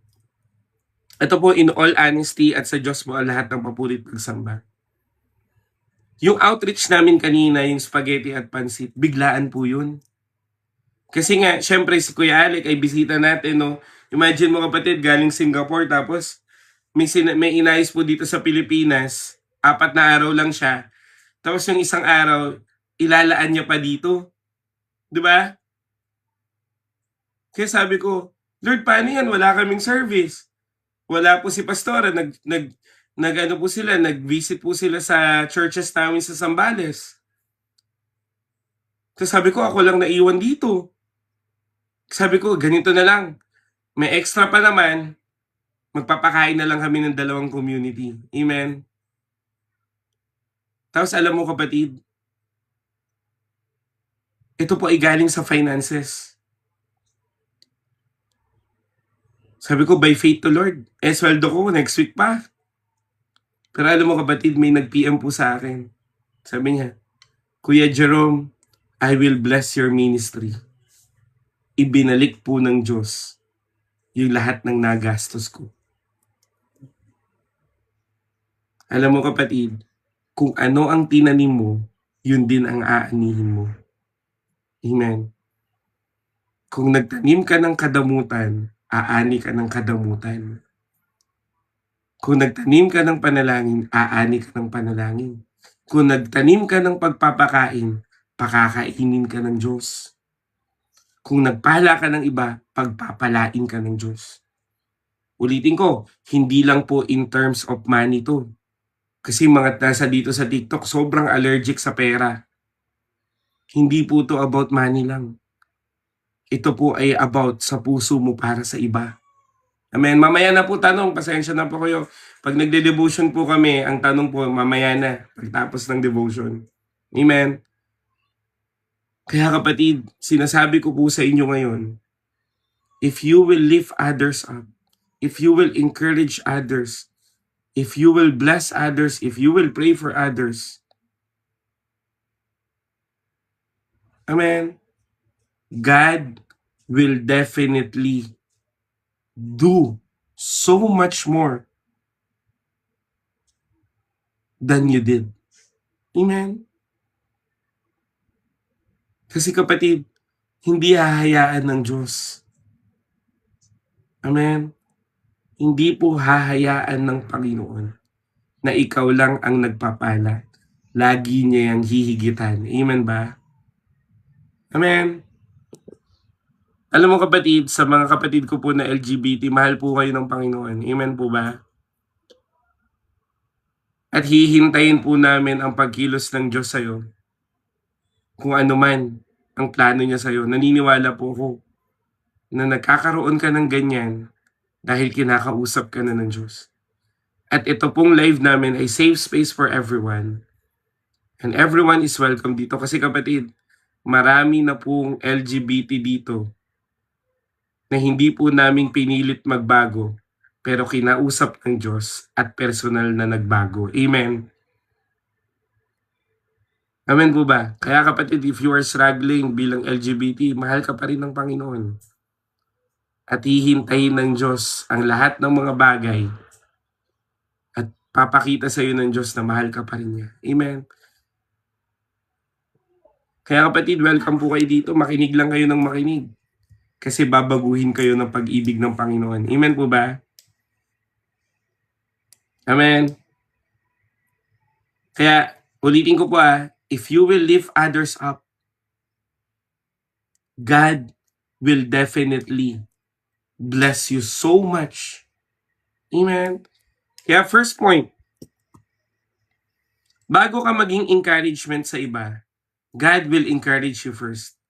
ito po in all honesty at sa Diyos mo ang lahat ng papurit pagsamba. Yung outreach namin kanina, yung spaghetti at pansit, biglaan po yun. Kasi nga, syempre si Kuya Alec ay bisita natin, no? Imagine mo kapatid, galing Singapore, tapos may inayos po dito sa Pilipinas, 4 na araw lang siya. Tapos yung isang araw, ilalaan niya pa dito. Diba? Kaya sabi ko, Lord, paano yan? Wala kaming service. Wala po si Pastora, nag-visit po sila sa churches namin sa Zambales. So sabi ko, ako lang naiwan dito. Sabi ko, ganito na lang. May extra pa naman, magpapakain na lang kami ng 2 community. Amen? Tapos alam mo kapatid, ito po ay galing sa finances. Sabi ko, by faith to Lord. Sweldo ko next week pa. Pero alam mo kapatid, may nag-PM po sa akin. Sabi niya, Kuya Jerome, I will bless your ministry. Ibinalik po ng Diyos yung lahat ng nagastos ko. Alam mo kapatid, kung ano ang tinanim mo, yun din ang aanihin mo. Amen. Kung nagtanim ka ng kadamutan, aani ka ng kadamutan. Kung nagtanim ka ng panalangin, aani ka ng panalangin. Kung nagtanim ka ng pagpapakain, pakakainin ka ng Diyos. Kung nagpala ka ng iba, pagpapalain ka ng Diyos. Ulitin ko, hindi lang po in terms of money to. Kasi mga nasa dito sa TikTok, sobrang allergic sa pera. Hindi po to about money lang. Ito po ay about sa puso mo para sa iba. Amen. Mamaya na po tanong. Pasensya na po kayo. Pag nagde-devotion po kami, ang tanong po mamaya na. Pagtapos ng devotion. Amen. Kaya kapatid, sinasabi ko po sa inyo ngayon, if you will lift others up, if you will encourage others, if you will bless others, if you will pray for others, Amen? God will definitely do so much more than you did. Amen? Kasi kapatid, hindi hahayaan ng Diyos. Amen? Hindi po hahayaan ng Panginoon na ikaw lang ang nagpapala. Lagi niya yung hihigitan. Amen ba? Amen? Alam mo kapatid, sa mga kapatid ko po na LGBT, mahal po kayo ng Panginoon. Amen po ba? At hihintayin po namin ang pagkilos ng Diyos sa'yo. Kung ano man ang plano niya sa'yo. Naniniwala po ako na nagkakaroon ka ng ganyan dahil kinakausap ka na ng Diyos. At ito pong live namin ay safe space for everyone. And everyone is welcome dito. Kasi kapatid, marami na pong LGBT dito na hindi po namin pinilit magbago, pero kinausap ng Diyos at personal na nagbago. Amen. Amen po ba? Kaya kapatid, if you are struggling bilang LGBT, mahal ka pa rin ng Panginoon. At hihintayin ng Diyos ang lahat ng mga bagay at papakita sa iyo ng Diyos na mahal ka pa rin niya. Amen. Kaya kapatid, welcome po kayo dito. Makinig lang kayo ng makinig. Kasi babaguhin kayo ng pag-ibig ng Panginoon. Amen po ba? Amen. Kaya ulitin ko po if you will lift others up, God will definitely bless you so much. Amen. Kaya first point, bago ka maging encouragement sa iba, God will encourage you first.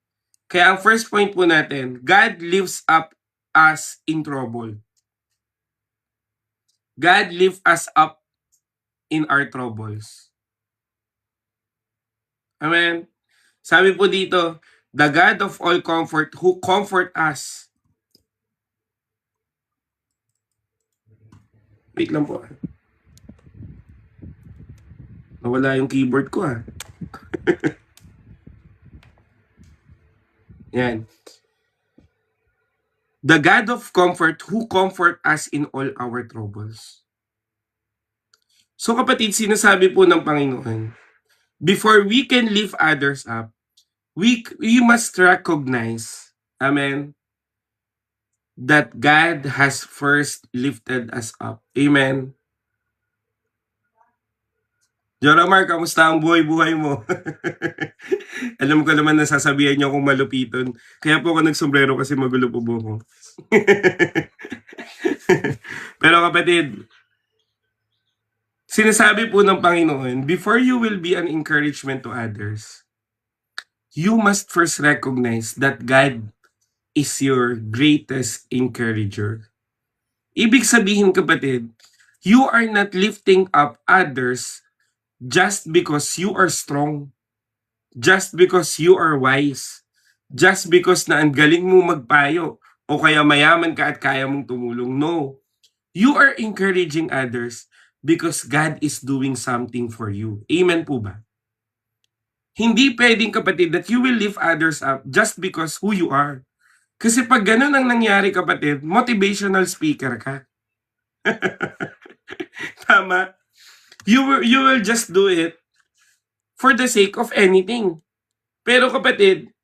Kaya ang first point po natin, God lifts up us in trouble. God lifts us up in our troubles. Amen. Sabi po dito, the God of all comfort who comfort us. Wait lang po. Nawala yung keyboard ko Yan. The God of comfort who comfort us in all our troubles. So kapatid, sinasabi po ng Panginoon, before we can lift others up, we must recognize, amen, that God has first lifted us up. Amen. Joramar, kamusta ang buhay-buhay mo? Alam ko naman na sasabihan niyo akong malupiton. Kaya po ako nagsombrero kasi magulo po buho ko. Pero kapatid, sinasabi po ng Panginoon, before you will be an encouragement to others, you must first recognize that God is your greatest encourager. Ibig sabihin kapatid, you are not lifting up others just because you are strong, just because you are wise, just because na ang galing mo magpayo, o kaya mayaman ka at kaya mong tumulong. No. You are encouraging others because God is doing something for you. Amen po ba? Hindi pwedeng kapatid that you will lift others up just because who you are. Kasi pag ganun ang nangyari kapatid, motivational speaker ka. Tama? You will just do it for the sake of anything. Pero kapatid,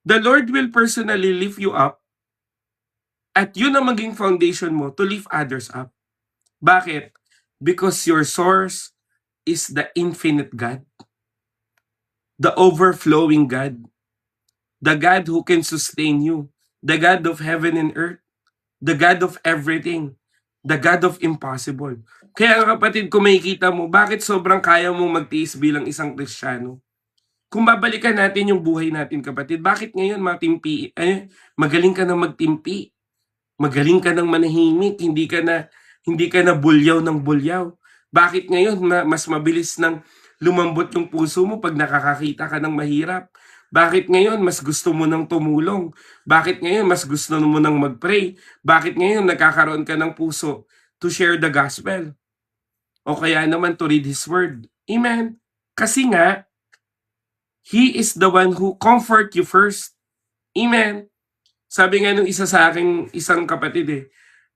the Lord will personally lift you up at yun ang maging foundation mo to lift others up. Bakit? Because your source is the infinite God, the overflowing God, the God who can sustain you, the God of heaven and earth, the God of everything, the God of impossible. Kaya kapatid, kung makikita mo, bakit sobrang kaya mong magtiis bilang isang Kristiyano? Kung babalikan natin yung buhay natin kapatid, bakit ngayon magaling ka na magtimpi, magaling ka ng manahimik, hindi ka na bulyaw ng bulyaw. Bakit ngayon mas mabilis nang lumambot yung puso mo pag nakakakita ka ng mahirap? Bakit ngayon mas gusto mo nang tumulong? Bakit ngayon mas gusto mo nang mag-pray? Bakit ngayon nagkakaroon ka ng puso to share the gospel? O kaya naman to read His word? Amen? Kasi nga, He is the one who comfort you first. Amen. Sabi nga nung isa sa aking isang kapatid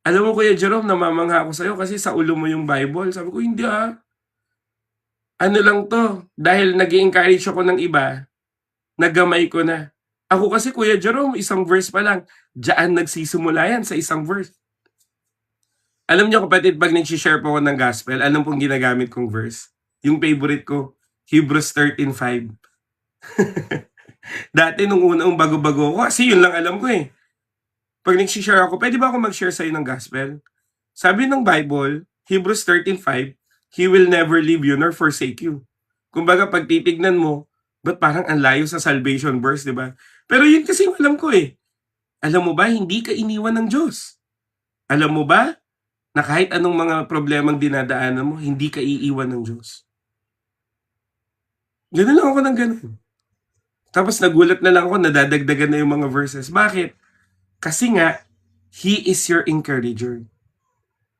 alam mo Kuya Jerome, namamangha ako sa'yo kasi sa ulo mo yung Bible. Sabi ko, hindi Ano lang to, dahil nag encourage ako ng iba, nagamay ko na. Ako kasi Kuya Jerome, isang verse pa lang. Diyan nagsisimula yan sa isang verse. Alam niyo kapatid, pag nag-share po ako ng gospel, alam pong ginagamit kong verse? Yung favorite ko, Hebrews 13:5. Dati nung unang bago-bago ako, kasi yun lang alam ko Pag nag-share ako, pwede ba ako mag-share sa'yo ng gospel? Sabi ng Bible, Hebrews 13:5, He will never leave you nor forsake you. Kumbaga, pag titignan mo, ba't parang ang layo sa salvation verse, di ba? Pero yun kasi yung alam ko Alam mo ba, hindi ka iniwan ng Diyos. Alam mo ba, na kahit anong mga problemang dinadaanan mo, hindi ka iiwan ng Diyos. Ganun lang ako ng ganun. Tapos nagulat na lang ako, nadadagdagan na yung mga verses. Bakit? Kasi nga, He is your encourager.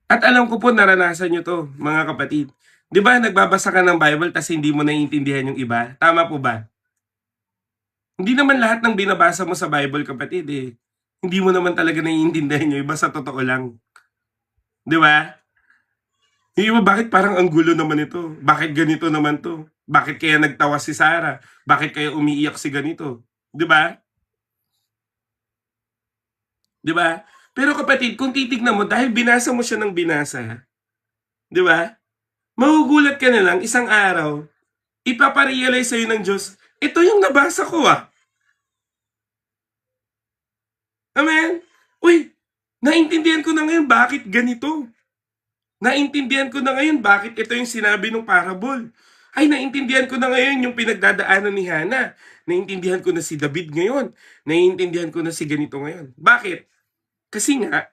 At alam ko po, naranasan nyo to, mga kapatid. Di ba, nagbabasa ka ng Bible tas hindi mo naiintindihan yung iba? Tama po ba? Hindi naman lahat ng binabasa mo sa Bible, kapatid, hindi mo naman talaga naiintindihan yung iba sa totoo lang. Di ba? Yung iba, bakit parang ang gulo naman ito? Bakit ganito naman to? Bakit kaya nagtawa si Sarah? Bakit kaya umiiyak si ganito? Di ba? Di ba? Pero kapatid, kung titignan mo, dahil binasa mo siya ng binasa, di ba? Magugulat ka na lang, isang araw, ipaparealize sa'yo ng Diyos, ito yung nabasa ko Amen? Uy, naintindihan ko na ngayon bakit ganito. Naintindihan ko na ngayon bakit ito yung sinabi ng parable. Ay, naintindihan ko na ngayon yung pinagdadaanan ni Hannah. Naintindihan ko na si David ngayon. Naintindihan ko na si ganito ngayon. Bakit? Kasi nga,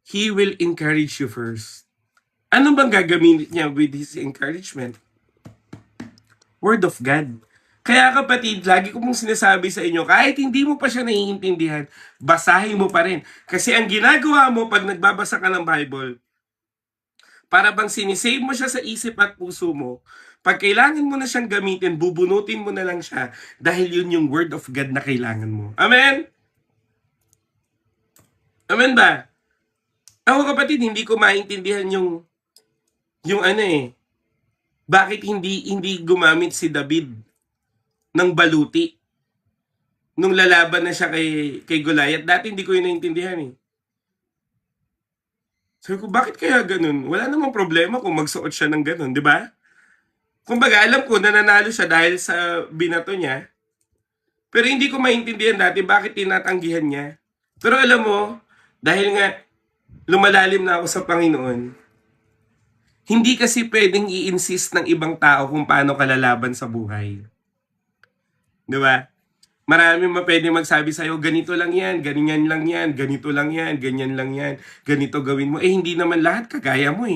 He will encourage you first. Ano bang gagamitin niya with His encouragement? Word of God. Kaya kapatid, lagi ko pong sinasabi sa inyo, kahit hindi mo pa siya naiintindihan, basahin mo pa rin. Kasi ang ginagawa mo pag nagbabasa ka ng Bible, para bang sinisave mo siya sa isip at puso mo, pag kailangan mo na siyang gamitin, bubunutin mo na lang siya dahil yun yung word of God na kailangan mo. Amen? Amen ba? Ako kapatid, hindi ko maintindihan yung bakit hindi gumamit si David ng baluti nung lalaban na siya kay Goliath. Dati hindi ko yun naintindihan Sabi ko, bakit kaya ganun? Wala namang problema kung magsuot siya ng ganun, di ba? Kumbaga, alam ko nananalo siya dahil sa binato niya. Pero hindi ko maintindihan dati bakit tinatanggihan niya. Pero alam mo, dahil nga lumalalim na ako sa Panginoon, hindi kasi pwedeng i-insist ng ibang tao kung paano ka lalaban sa buhay. Di ba? Marami pwede magsabi sa'yo, ganito lang yan, ganyan lang yan, ganito lang yan, ganyan lang yan, ganito gawin mo. Hindi naman lahat kagaya mo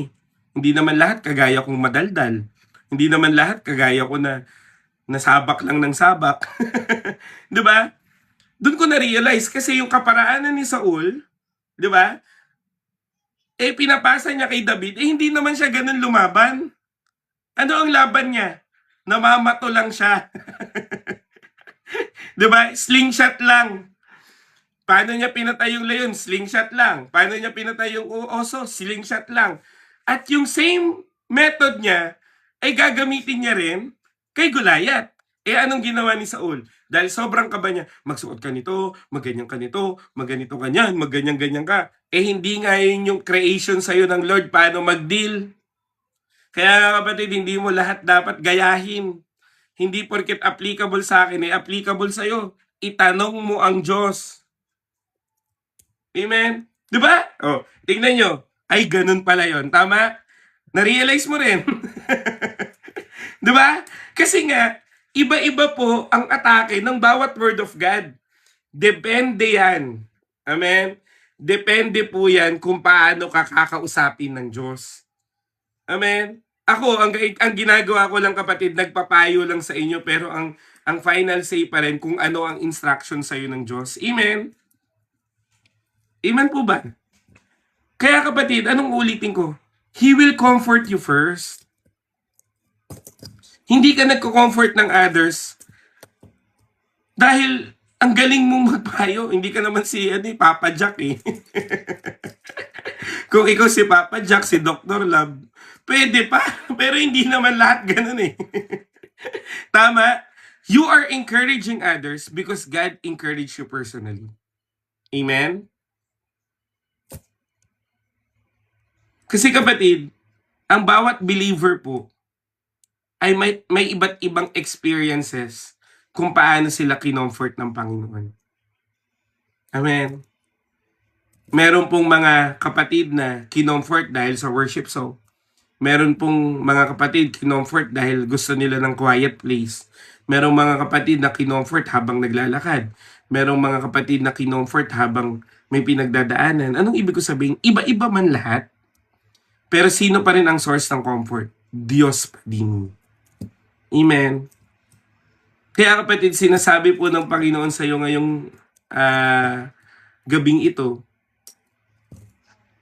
Hindi naman lahat kagaya kong madaldal. Hindi naman lahat kagaya ko na nasabak lang ng sabak. Di ba? Doon ko na-realize kasi yung kaparaanan ni Saul, di ba? Pinapasa niya kay David, hindi naman siya ganun lumaban. Ano ang laban niya? Namamato lang siya. Di ba? Slingshot lang. Paano niya pinatay yung leon? Slingshot lang. Paano niya pinatay yung oso? Slingshot lang. At yung same method niya ay gagamitin niya rin kay Goliath. Anong ginawa ni Saul? Dahil sobrang kaba niya, magsuot ka nito, magganyan ka nito, magganito ka niyan, magganyan-ganyan ka. Hindi nga yun yung creation sa'yo ng Lord paano mag-deal. Kaya nga kapatid, hindi mo lahat dapat gayahin. Hindi porket applicable sa akin, applicable sa'yo. Itanong mo ang Diyos. Amen? Di ba? Tingnan nyo. Ay, ganun pala yon. Tama? Na-realize mo rin. Di ba? Kasi nga, iba-iba po ang atake ng bawat word of God. Depende yan. Amen? Depende po yan kung paano ka kakausapin ng Diyos. Amen? Ako, ang ginagawa ko lang kapatid, nagpapayo lang sa inyo, pero ang final say pa rin kung ano ang instruction sa iyo ng Diyos. Amen? Amen po ba? Kaya kapatid, anong ulitin ko? He will comfort you first. Hindi ka nagko-comfort ng others dahil ang galing mong magpayo. Hindi ka naman si Papa Jack eh. Kung ikaw si Papa Jack, si Dr. Love, pwede pa. Pero hindi naman lahat ganun eh. Tama? You are encouraging others because God encouraged you personally. Amen? Kasi kapatid, ang bawat believer po ay may iba't ibang experiences kung paano sila kinomfort ng Panginoon. Amen. Meron pong mga kapatid na kinomfort dahil sa worship song. Meron pong mga kapatid kinomfort dahil gusto nila ng quiet place. Merong mga kapatid na kinomfort habang naglalakad. Merong mga kapatid na kinomfort habang may pinagdadaanan. Anong ibig ko sabihin? Iba-iba man lahat. Pero sino pa rin ang source ng comfort? Diyos pa din. Amen. Kaya kapatid, sinasabi po ng Panginoon sa iyo ngayong gabing ito,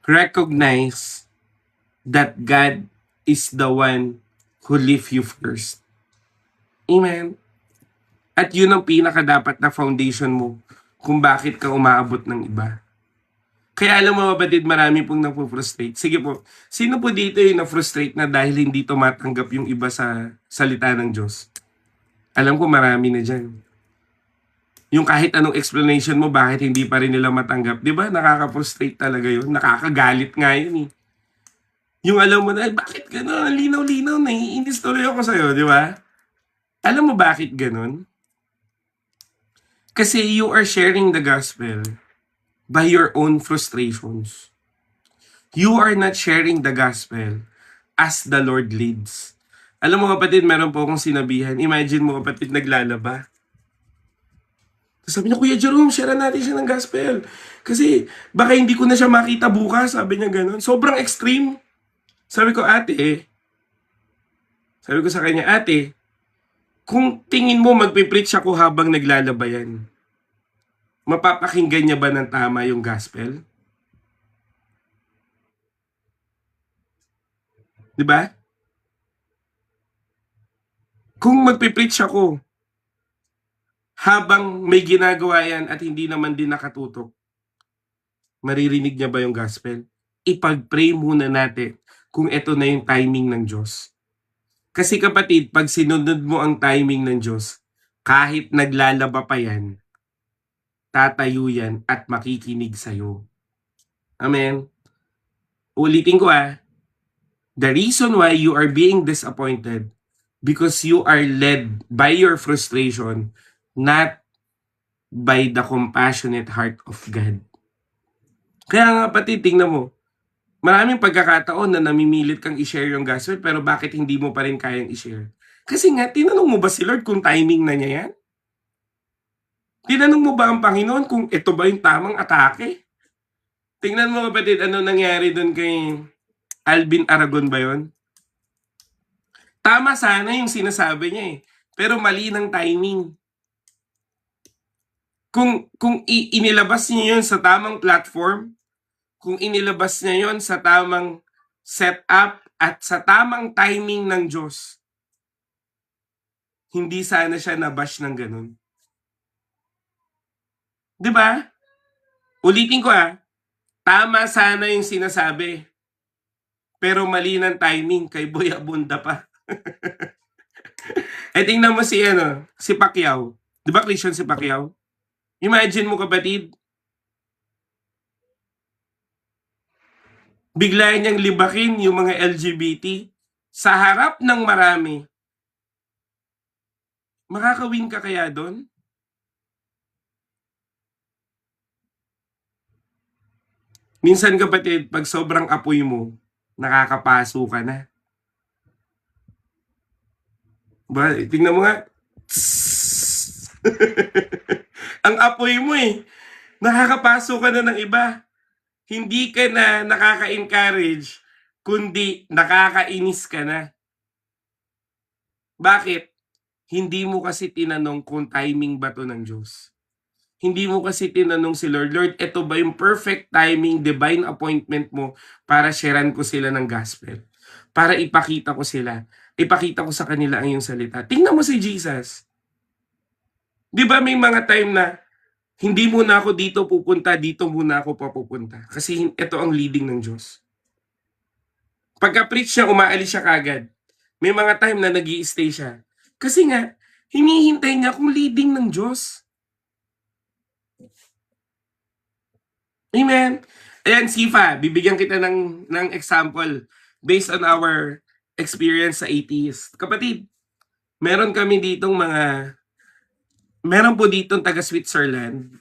recognize that God is the one who lift you first. Amen. At yun ang pinaka-dapat na foundation mo kung bakit ka umaabot ng iba. Kaya alam mo kapatid, marami pong napufrustrate. Sige po, sino po dito yung na-frustrate na dahil hindi tumatanggap yung iba sa salita ng Diyos? Alam ko marami na dyan. Yung kahit anong explanation mo, bakit hindi pa rin nila matanggap. Di ba? Nakaka-frustrate talaga yun. Nakakagalit nga yun eh. Yung alam mo na, bakit gano'n? Linaw-linaw na. Iinis tuloy ako sa'yo, di ba? Alam mo bakit gano'n? Kasi you are sharing the gospel by your own frustrations. You are not sharing the gospel as the Lord leads. Alam mo kapatid, meron po akong sinabihan. Imagine mo kapatid, naglalaba. Sabi niya, Kuya Jerome, share natin siya ng gospel. Kasi baka hindi ko na siya makita bukas. Sabi niya gano'n. Sobrang extreme. Sabi ko, sabi ko sa kanya, ate, kung tingin mo magpipreach ako habang naglalaba yan, mapapakinggan niya ba ng tama yung gospel? Diba? Kung magpipreach ako, habang may ginagawa yan at hindi naman din nakatutok, maririnig niya ba yung gospel? Ipag-pray muna natin kung ito na yung timing ng Diyos. Kasi kapatid, pag sinunod mo ang timing ng Diyos, kahit naglalaba pa yan, tatayo yan at makikinig sa'yo. Amen? Ulitin ko the reason why you are being disappointed because you are led by your frustration, not by the compassionate heart of God. Kaya nga kapatid, tingnan mo, maraming pagkakataon na namimilit kang i-share yung gospel pero bakit hindi mo pa rin kayang i-share? Kasi nga, tinanong mo ba si Lord kung timing na niya yan? Tinanong mo ba ang Panginoon kung ito ba yung tamang atake? Tingnan mo kapatid, ano nangyari doon kay Alvin Aragon ba yun? Tama sana yung sinasabi niya eh. Pero mali ng timing. Kung inilabas niya yun sa tamang platform, kung inilabas niya yun sa tamang setup at sa tamang timing ng Diyos, hindi sana siya nabash ng ganun. Diba? Ulitin ko tama sana yung sinasabi. Pero mali ng timing, kay Boy Abunda pa. Tingnan mo si Pacquiao. Di ba Christian si Pacquiao? Imagine mo kapatid, bigla niyang libakin yung mga LGBT sa harap ng marami. Makakawin ka kaya doon? Minsan kapatid, pag sobrang apoy mo, nakakapaso ka na. Ba, tingnan mo nga. Ang apoy mo nakakapaso ka na ng iba. Hindi ka na nakaka-encourage, kundi nakakainis ka na. Bakit? Hindi mo kasi tinanong kung timing ba to ng Diyos. Hindi mo kasi tinanong si Lord, Lord, ito ba yung perfect timing, divine appointment mo para sharean ko sila ng gospel? Para ipakita ko sila ipakita ko sa kanila ang iyong salita. Tingnan mo si Jesus. Di ba may mga time na hindi muna ako dito pupunta, dito muna ako papupunta. Kasi ito ang leading ng Diyos. Pagka-preach siya, umaalis siya kagad. May mga time na nag-i-stay siya. Kasi nga, hinihintay niya kung leading ng Diyos. Amen. Ayan, Sifa, bibigyan kita ng example based on our experience sa atheist. Kapatid, meron kami ditong meron po ditong taga Switzerland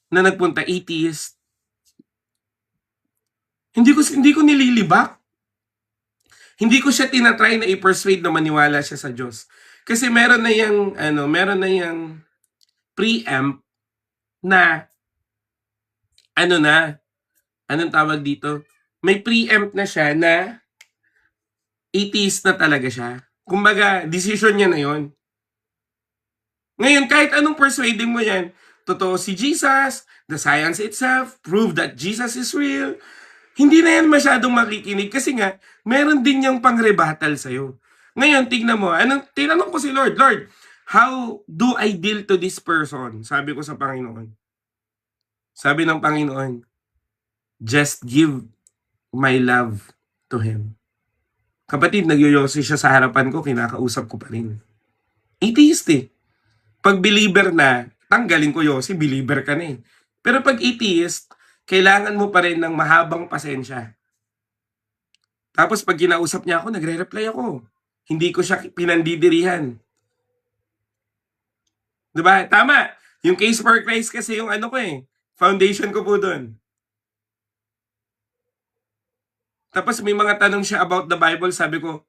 na nagpunta atheist. Hindi ko nililibak. Hindi ko siya tinatry na i-persuade na maniwala siya sa Diyos. Kasi meron na yung preamp na anong tawag dito? May preamp na siya na atheist na talaga siya. Kumbaga, decision niya na yon. Ngayon, kahit anong persuading mo yan, totoo si Jesus, the science itself, prove that Jesus is real, hindi na yan masyadong makikinig kasi nga, meron din yung pang-rebuttal sa'yo. Ngayon, tignan mo, tinanong ko si Lord, Lord, how do I deal to this person? Sabi ko sa Panginoon. Sabi ng Panginoon, just give my love to him. Kapatid, nagyoyosi siya sa harapan ko, kinakausap ko pa rin. Atheist eh. Pag believer na, tanggalin ko yosi, believer ka na eh. Pero pag atheist, kailangan mo pa rin ng mahabang pasensya. Tapos pag kinausap niya ako, nagre-reply ako. Hindi ko siya pinandidirihan. Diba? Tama. Yung Case for Christ kasi yung foundation ko po doon. Tapos may mga tanong siya about the Bible, sabi ko,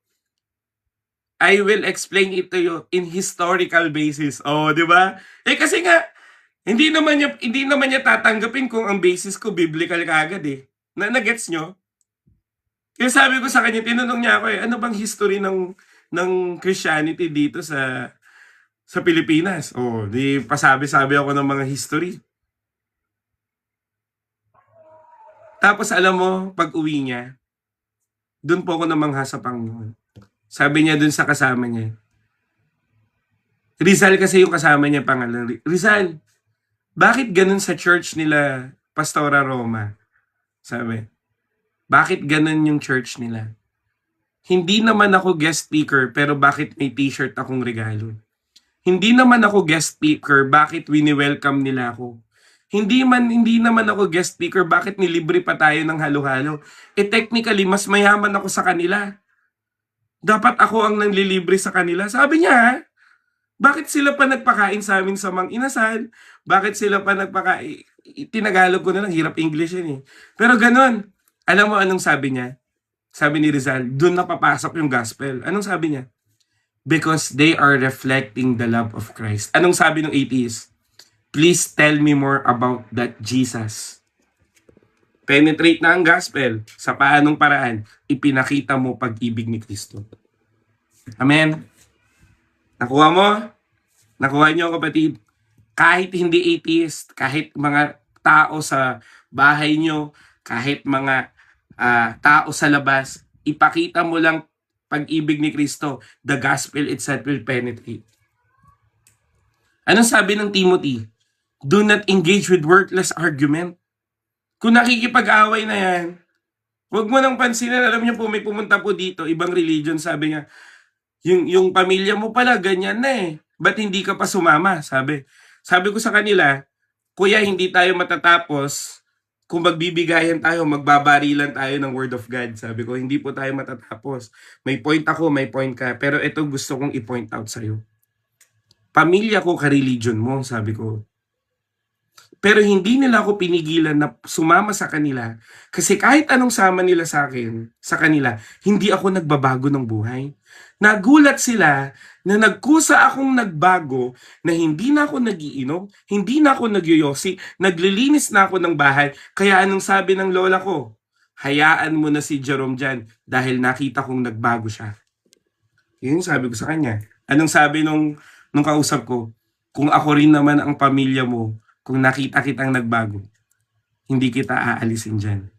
I will explain it to you in historical basis. Oh, di ba? Kasi nga, hindi naman niya tatanggapin kung ang basis ko biblical kaagad eh. Na-gets nyo? Kaya sabi ko sa kanya, tinanong niya ako ano bang history ng Christianity dito sa Pilipinas? Oh, di pasabi-sabi ako ng mga history. Tapos alam mo, pag uwi niya, doon po ako namangha sa Panginoon. Sabi niya doon sa kasama niya, Rizal kasi yung kasama niya pangalan. Rizal, bakit ganun sa church nila Pastora Roma? Sabi, bakit ganun yung church nila? Hindi naman ako guest speaker pero bakit may t-shirt akong regalo? Hindi naman ako guest speaker, bakit wini-welcome nila ako? Hindi naman ako guest speaker, bakit nilibre pa tayo ng halo-halo? Technically, mas mayaman ako sa kanila. Dapat ako ang nanlilibre sa kanila. Sabi niya, bakit sila pa nagpakain sa amin sa Mang Inasal? Bakit sila pa nagpakain? Tinagalog ko na lang, hirap English yan eh. Pero ganun. Alam mo anong sabi niya? Sabi ni Rizal, doon na papasok yung gospel. Anong sabi niya? Because they are reflecting the love of Christ. Anong sabi ng atheist? Please tell me more about that Jesus. Penetrate na ang gospel. Sa paanong paraan? Ipinakita mo pag-ibig ni Kristo. Amen? Nakuha mo? Nakuha niyo, kapatid? Kahit hindi atheist, kahit mga tao sa bahay niyo, kahit mga tao sa labas, ipakita mo lang pag-ibig ni Kristo, the gospel itself will penetrate. Anong sabi ng Timothy? Do not engage with worthless argument. Kung nakikipag-away na yan, huwag mo nang pansinin. Alam niyo po, may pumunta po dito, ibang religion, sabi niya, yung pamilya mo pala, ganyan na eh. Ba't hindi ka pa sumama? Sabi ko sa kanila, kuya, hindi tayo matatapos kung magbibigayan tayo, magbabarilan tayo ng word of God. Sabi ko, hindi po tayo matatapos. May point ako, may point ka. Pero ito gusto kong i-point out sa'yo. Pamilya ko ka-religion mo, sabi ko. Pero hindi nila ako pinigilan na sumama sa kanila. Kasi kahit anong sama nila sa kanila, hindi ako nagbabago ng buhay. Nagulat sila na nagkusa akong nagbago, na hindi na ako nagiinom, hindi na ako nagyoyosi, naglilinis na ako ng bahay. Kaya anong sabi ng lola ko? Hayaan mo na si Jerome dyan dahil nakita kong nagbago siya. Yun yung sabi ko sa kanya. Anong sabi nung kausap ko? Kung ako rin naman ang pamilya mo, kung nakita kitang nagbago, hindi kita aalisin dyan.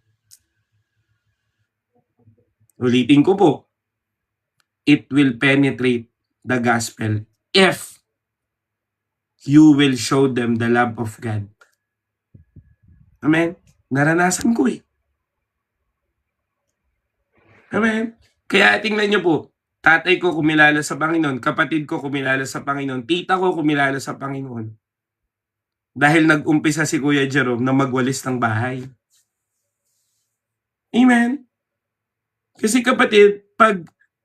Ulitin ko po. it will penetrate the gospel if you will show them the love of God. Amen? Naranasan ko eh. Amen? Kaya tingnan nyo po, tatay ko kumilala sa Panginoon, kapatid ko kumilala sa Panginoon, tita ko kumilala sa Panginoon. Dahil nag-umpisa si Kuya Jerome na magwalis ng bahay. Amen? Kasi kapatid, pag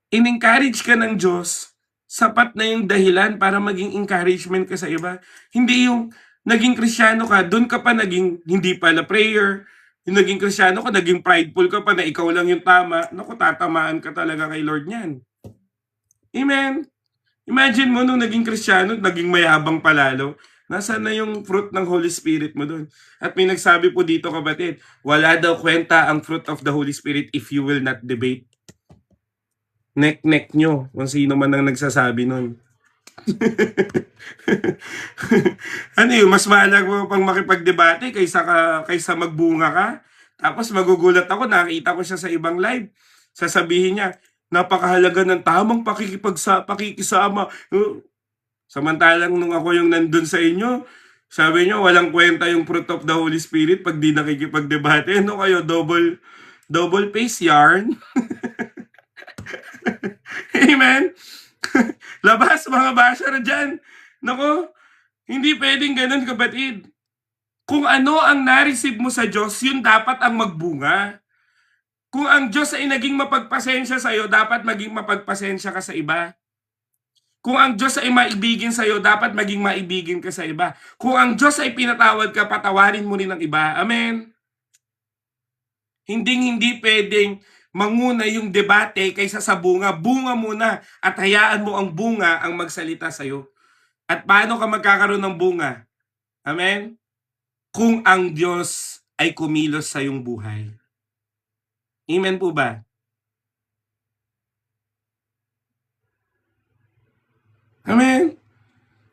in-encourage ka ng Diyos, sapat na yung dahilan para maging encouragement ka sa iba. Hindi yung naging Kristiyano ka, doon ka pa naging hindi pala prayer. Yung naging Kristiyano ka, naging prideful ka pa na ikaw lang yung tama. Naku, tatamaan ka talaga kay Lord niyan. Amen? Imagine mo nung naging Kristiyano, naging mayabang palalo. Nasaan na yung fruit ng Holy Spirit mo doon? At may nagsabi po dito kapatid, wala daw kwenta ang fruit of the Holy Spirit if you will not debate. Neck nyo kung sino man ang nagsasabi nun. Ano yun, mas mahalaga mo pang makipagdebate kaysa magbunga ka. Tapos magugulat ako, nakita ko siya sa ibang live. Sasabihin niya, napakahalaga ng tamang pakikisama. Samantalang nung ako yung nandun sa inyo, sabi niyo walang kwenta yung fruit of the Holy Spirit pag di nakikipagdebate. Ano kayo, double face yarn? Amen? Labas mga basher dyan. Nako, hindi pwedeng ganun kapatid. Kung ano ang na-receive mo sa Diyos, yun dapat ang magbunga. Kung ang Diyos ay naging mapagpasensya sa'yo, dapat maging mapagpasensya ka sa iba. Kung ang Diyos ay maibigin sa'yo, dapat maging maibigin ka sa iba. Kung ang Diyos ay pinatawad ka, patawarin mo rin ang iba. Amen? Hindi pwedeng manguna yung debate kaysa sa bunga. Bunga muna at hayaan mo ang bunga ang magsalita sa'yo. At paano ka magkakaroon ng bunga? Amen? Kung ang Diyos ay kumilos sa iyong buhay. Amen po ba? Amen?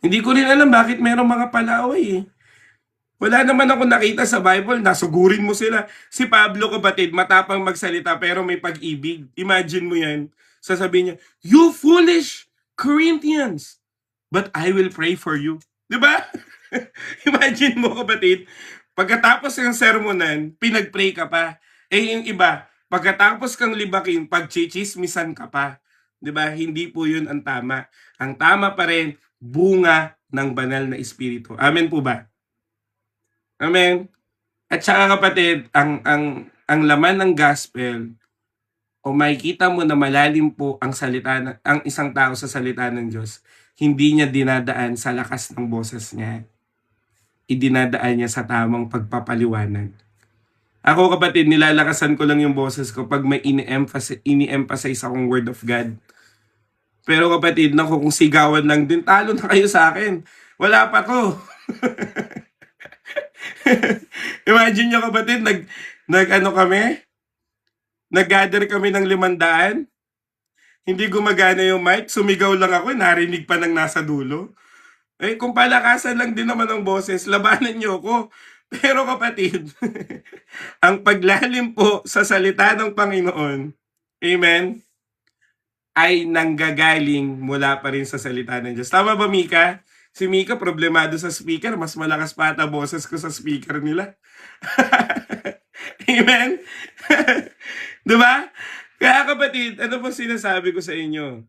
Hindi ko rin alam bakit mayroong mga palaway eh. Wala naman ako nakita sa Bible na sugurin mo sila. Si Pablo kapatid, matapang magsalita pero may pag-ibig. Imagine mo yan. Sasabihin niya, you foolish Corinthians, but I will pray for you. Diba? Imagine mo kapatid, pagkatapos ng sermonan, pinag-pray ka pa. Eh yung iba, pagkatapos kang libakin, pagchichismisan ka pa. Diba? Hindi po yun ang tama. Ang tama pa rin, bunga ng banal na espiritu. Amen po ba? Amen. At saka kapatid, ang laman ng gospel, o makikita mo na malalim po ang ang isang tao sa salita ng Diyos, hindi niya dinadaan sa lakas ng boses niya. Idinadaan niya sa tamang pagpapaliwanag. Ako kapatid, nilalakasan ko lang yung boses ko pag may ini-emphasize akong word of God. Pero kapatid, naku, kung sigawan lang din, talo na kayo sa akin. Wala pa to. Imagine nyo kapatid, nag-gather kami ng 500. Hindi gumagana yung mic, sumigaw lang ako, narinig pa ng nasa dulo. Eh, kung palakasan lang din naman ang boses, labanan nyo ako. Pero kapatid, ang paglalim po sa salita ng Panginoon, amen, ay nanggagaling mula pa rin sa salita ng Diyos. Tama ba, Mika? Si Mika, problemado sa speaker. Mas malakas pa ata boses ko sa speaker nila. Amen? Diba? Kaya kapatid, ano po sinasabi ko sa inyo?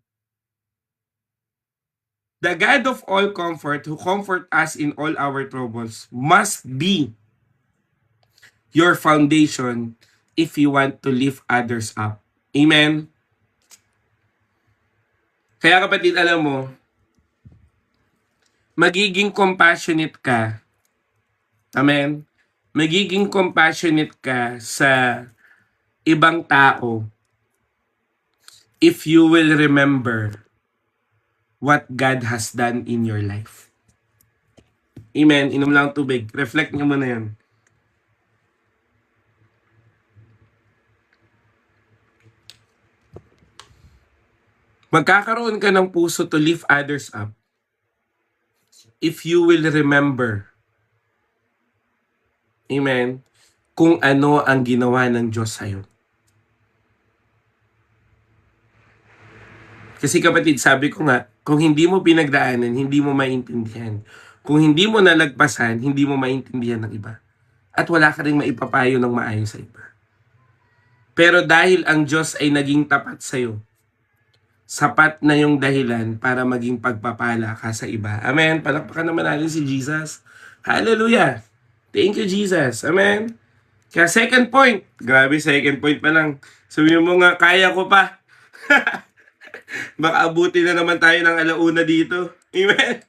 The God of all comfort, who comfort us in all our troubles, must be your foundation if you want to lift others up. Amen? Kaya kapatid, alam mo, magiging compassionate ka. Amen? Magiging compassionate ka sa ibang tao if you will remember what God has done in your life. Amen? Inom lang tubig. Reflect nyo muna yan. Magkakaroon ka ng puso to lift others up if you will remember, amen, kung ano ang ginawa ng Diyos sa'yo. Kasi kapatid, sabi ko nga, kung hindi mo pinagdaanan, hindi mo maintindihan. Kung hindi mo nalagpasan, hindi mo maintindihan ng iba. At wala ka rin maipapayo ng maayos sa iba. Pero dahil ang Diyos ay naging tapat sa'yo, sapat na yung dahilan para maging pagpapala ka sa iba. Amen. Palakpakan naman natin si Jesus. Hallelujah. Thank you, Jesus. Amen. Kaya second point. Grabe, second point pa lang. Sabihin mo nga, kaya ko pa. Baka abutin na naman tayo ng alauna dito. Amen.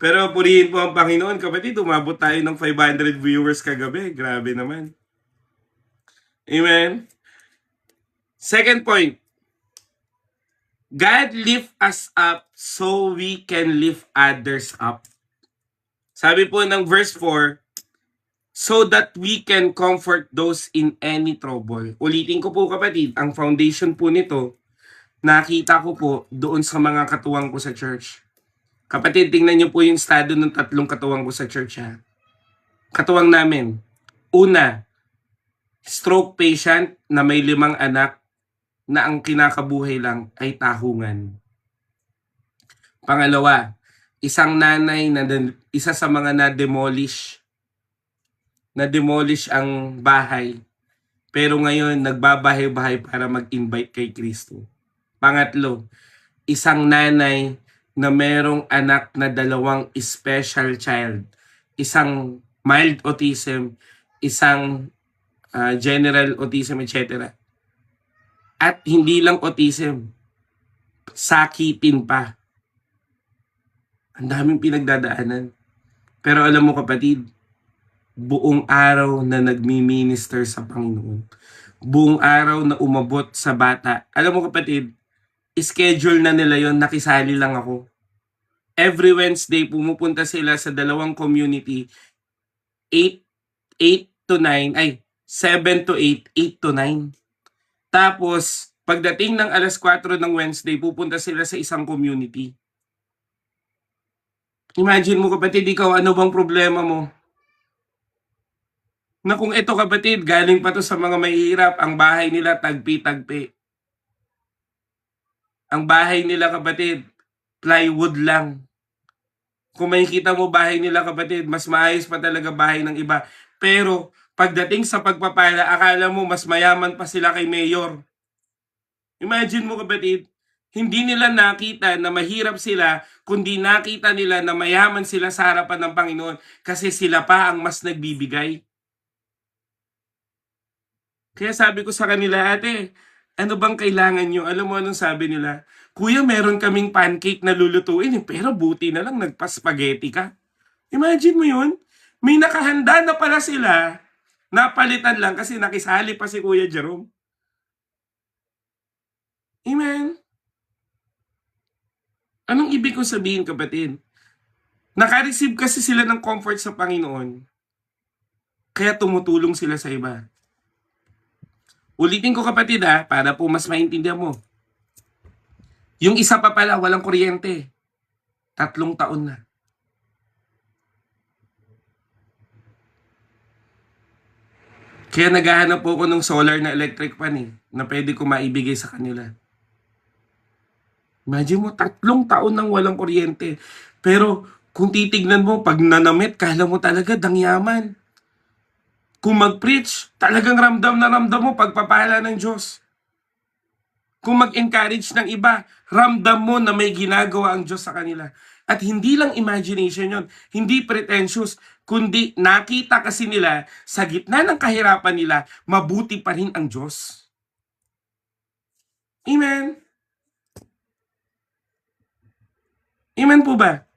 Pero purihin po ang Panginoon, kapatid. Umabot tayo ng 500 viewers kagabi. Grabe naman. Amen. Second point. God lift us up so we can lift others up. Sabi po ng verse 4, so that we can comfort those in any trouble. Ulitin ko po kapatid, ang foundation po nito, nakita ko po doon sa mga katuwang ko sa church. Kapatid, tingnan niyo po yung estado ng tatlong katuwang ko sa church ha. Katuwang namin. Una, stroke patient na may 5 anak na ang kinakabuhay lang ay tahungan. Pangalawa, isang nanay na isa sa mga na-demolish ang bahay. Pero ngayon, nagbabahay-bahay para mag-invite kay Kristo. Pangatlo, isang nanay na merong anak na 2 special child. Isang mild autism, isang general autism, etc. At hindi lang autism, sakitin pa. Ang daming pinagdadaanan. Pero alam mo kapatid, buong araw na nagmi-minister sa Panginoon. Buong araw na umabot sa bata. Alam mo kapatid, schedule na nila yon, nakisali lang ako. Every Wednesday, pumupunta sila sa 2 community, 8 to 9, 7 to 8, 8 to 9. Tapos, pagdating ng alas 4 ng Wednesday, pupunta sila sa isang community. Imagine mo kapatid, ikaw ano bang problema mo? Na kung ito kapatid, galing pa to sa mga mahihirap, ang bahay nila tagpi-tagpi. Ang bahay nila kapatid, plywood lang. Kung makikita mo bahay nila kapatid, mas maayos pa talaga bahay ng iba. Pero pagdating sa pagpapala, akala mo mas mayaman pa sila kay Mayor. Imagine mo kapatid, hindi nila nakita na mahirap sila, kundi nakita nila na mayaman sila sa harapan ng Panginoon kasi sila pa ang mas nagbibigay. Kaya sabi ko sa kanila, ate, ano bang kailangan nyo? Alam mo anong sabi nila? Kuya, meron kaming pancake na lulutuin, pero buti na lang nagpa-spaghetti ka. Imagine mo yun? May nakahanda na pala sila, napalitan lang kasi nakisali pa si Kuya Jerome. Amen? Anong ibig kong sabihin kapatid? Naka-receive kasi sila ng comfort sa Panginoon, kaya tumutulong sila sa iba. Ulitin ko kapatid para po mas maintindihan mo. Yung isa pa pala, walang kuryente. 3 taon na. Kaya naghahanap po ako ng solar na electric fan na pwede ko maibigay sa kanila. Imagine mo, 3 taon nang walang kuryente. Pero kung titignan mo, pag nanamit, kala mo talaga dangyaman. Kung mag-preach, talagang ramdam na ramdam mo pagpapala ng Diyos. Kung mag-encourage ng iba, ramdam mo na may ginagawa ang Diyos sa kanila. At hindi lang imagination yon, hindi pretentious, kundi nakita kasi nila sa gitna ng kahirapan nila, mabuti pa rin ang Diyos. Amen? Amen po ba?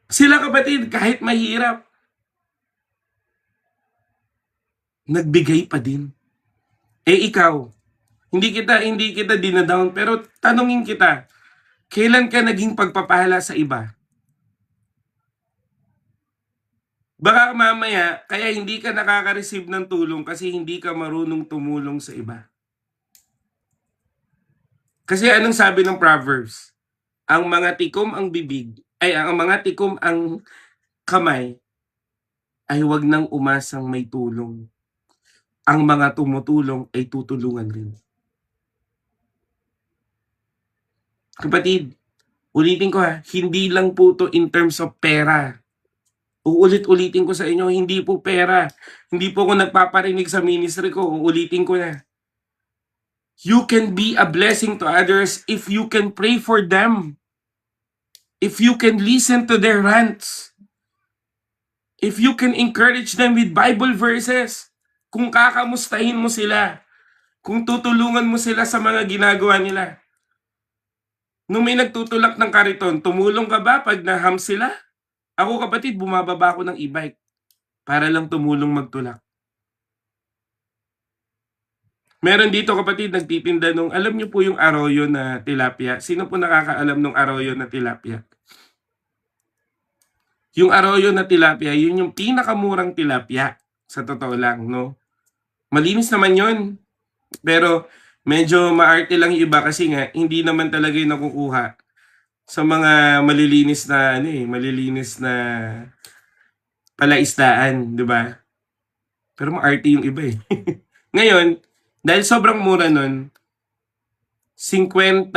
Sila kapatid, kahit mahirap, nagbigay pa din. Ikaw, hindi kita dinadown, pero tanungin kita, kailan ka naging pagpapala sa iba? Baka mamaya, kaya hindi ka nakaka-receive ng tulong kasi hindi ka marunong tumulong sa iba. Kasi anong sabi ng Proverbs? Ang mga tikom ang bibig, ang mga tikom ang kamay, ay huwag nang umasang may tulong. Ang mga tumutulong ay tutulungan rin. Kapatid, ulitin ko ha, hindi lang po to in terms of pera. Uulit-ulitin ko sa inyo, hindi po pera. Hindi po ako nagpaparinig sa ministry ko, uulitin ko na. You can be a blessing to others if you can pray for them. If you can listen to their rants. If you can encourage them with Bible verses. Kung kakamustahin mo sila. Kung tutulungan mo sila sa mga ginagawa nila. Nung may nagtutulak ng kariton, tumulong ka ba pag naham sila? Ako kapatid, bumababa ako ng e-bike para lang tumulong magtulak. Meron dito kapatid, nagtitinda nung, alam niyo po yung arroyo na tilapia? Sino po nakakaalam nung arroyo na tilapia? Yung arroyo na tilapia, yun yung pinakamurang tilapia. Sa totoo lang, no? Malinis naman yun. Pero medyo maarte lang yung iba kasi nga, hindi naman talaga yung nakukuha sa mga malilinis na, malilinis na palaisdaan, di ba? Pero maarte yung iba eh. Ngayon, dahil sobrang mura nun, 50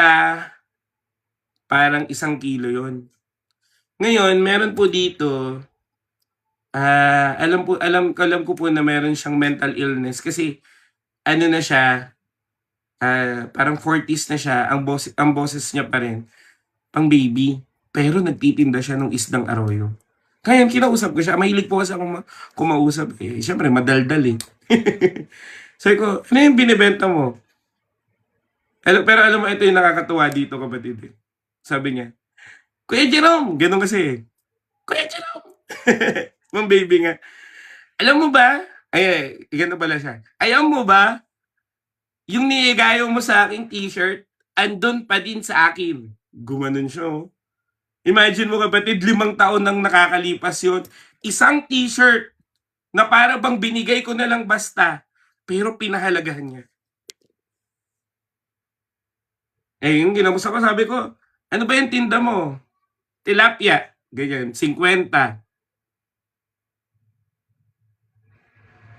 parang 1 kilo yon. Ngayon, meron po dito, alam ko po na meron siyang mental illness kasi ano na siya, parang 40s na siya, ang boses niya pa rin, pang baby. Pero nagtitinda siya ng isdang arroyo. Kaya kinausap ko siya, mahilig po kasi akong kumausap eh. Siyempre, madaldal eh. Sabi ko, ano yung binibenta mo? Pero alam mo, ito yung nakakatuwa dito kapatid eh. Sabi niya, Kuya Jerome, ganun kasi. Kuya Jerome. Mang baby nga. Alam mo ba? Ay, ganun pala siya. Alam mo ba? Yung niigayo mo sa aking t-shirt, andun pa din sa akin. Gumanon siya oh. Imagine mo kapatid, 5 taon nang nakakalipas yun. Isang t-shirt na para bang binigay ko na lang basta. Pero pinahalagahan niya. Eh, yung ginamusta ko, sabi ko, ano ba yung tinda mo? Tilapia. Ganyan, 50.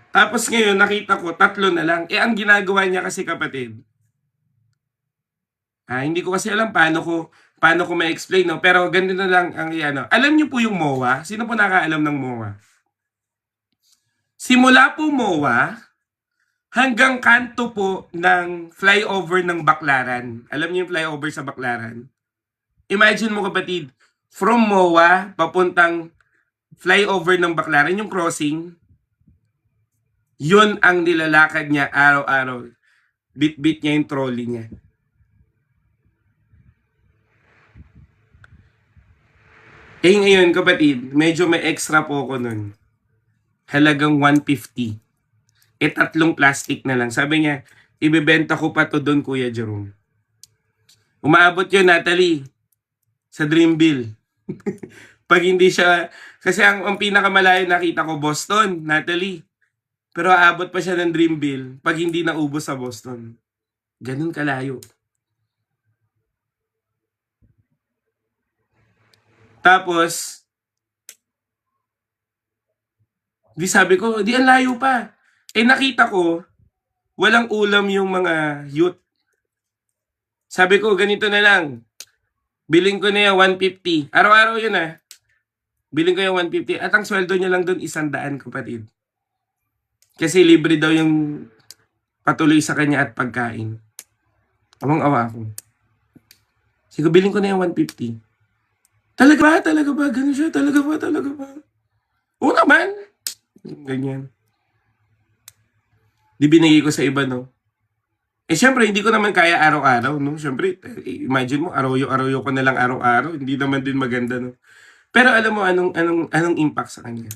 Tapos ngayon, nakita ko, 3 na lang. Eh, ang ginagawa niya kasi kapatid, hindi ko kasi alam paano ko ma-explain, no? Pero ganito na lang ang ano. Alam niyo po yung MOA? Sino po nakaalam ng MOA? Simula po MOA hanggang kanto po ng flyover ng Baclaran. Alam niyo yung flyover sa Baclaran? Imagine mo kapatid, from MOA papuntang flyover ng Baclaran, yung crossing, yun ang nilalakad niya araw-araw. Bit-bit niya yung trolley niya. Eh ngayon kapatid, medyo may extra po ako nun. Halagang 150. Eh 3 plastic na lang. Sabi niya, ibebenta ko pa to doon Kuya Jerome. Umaabot yun Natalie, sa Dreamville. Pag hindi siya, kasi ang pinakamalayo nakita ko Boston, Natalie. Pero aabot pa siya ng Dreamville pag hindi naubos sa Boston. Ganun kalayo. Tapos, di sabi ko, di ang layo pa. Eh nakita ko, walang ulam yung mga youth. Sabi ko, ganito na lang. Biling ko na yung 150. Araw-araw yun Biling ko yung 150. At ang sweldo niya lang doon 100 kapatid. Kasi libre daw yung patuloy sa kanya at pagkain. Awang-awa ako. Sige, biling ko na yung 150. Talaga ba? Talaga ba? Ganun siya? Talaga ba? Talaga ba? Oo naman. Ganyan. Di binigay ko sa iba, no? Eh, syempre, hindi ko naman kaya araw-araw, no? Syempre, imagine mo, araw-araw ko na lang araw-araw. Hindi naman din maganda, no? Pero alam mo, anong impact sa kanya?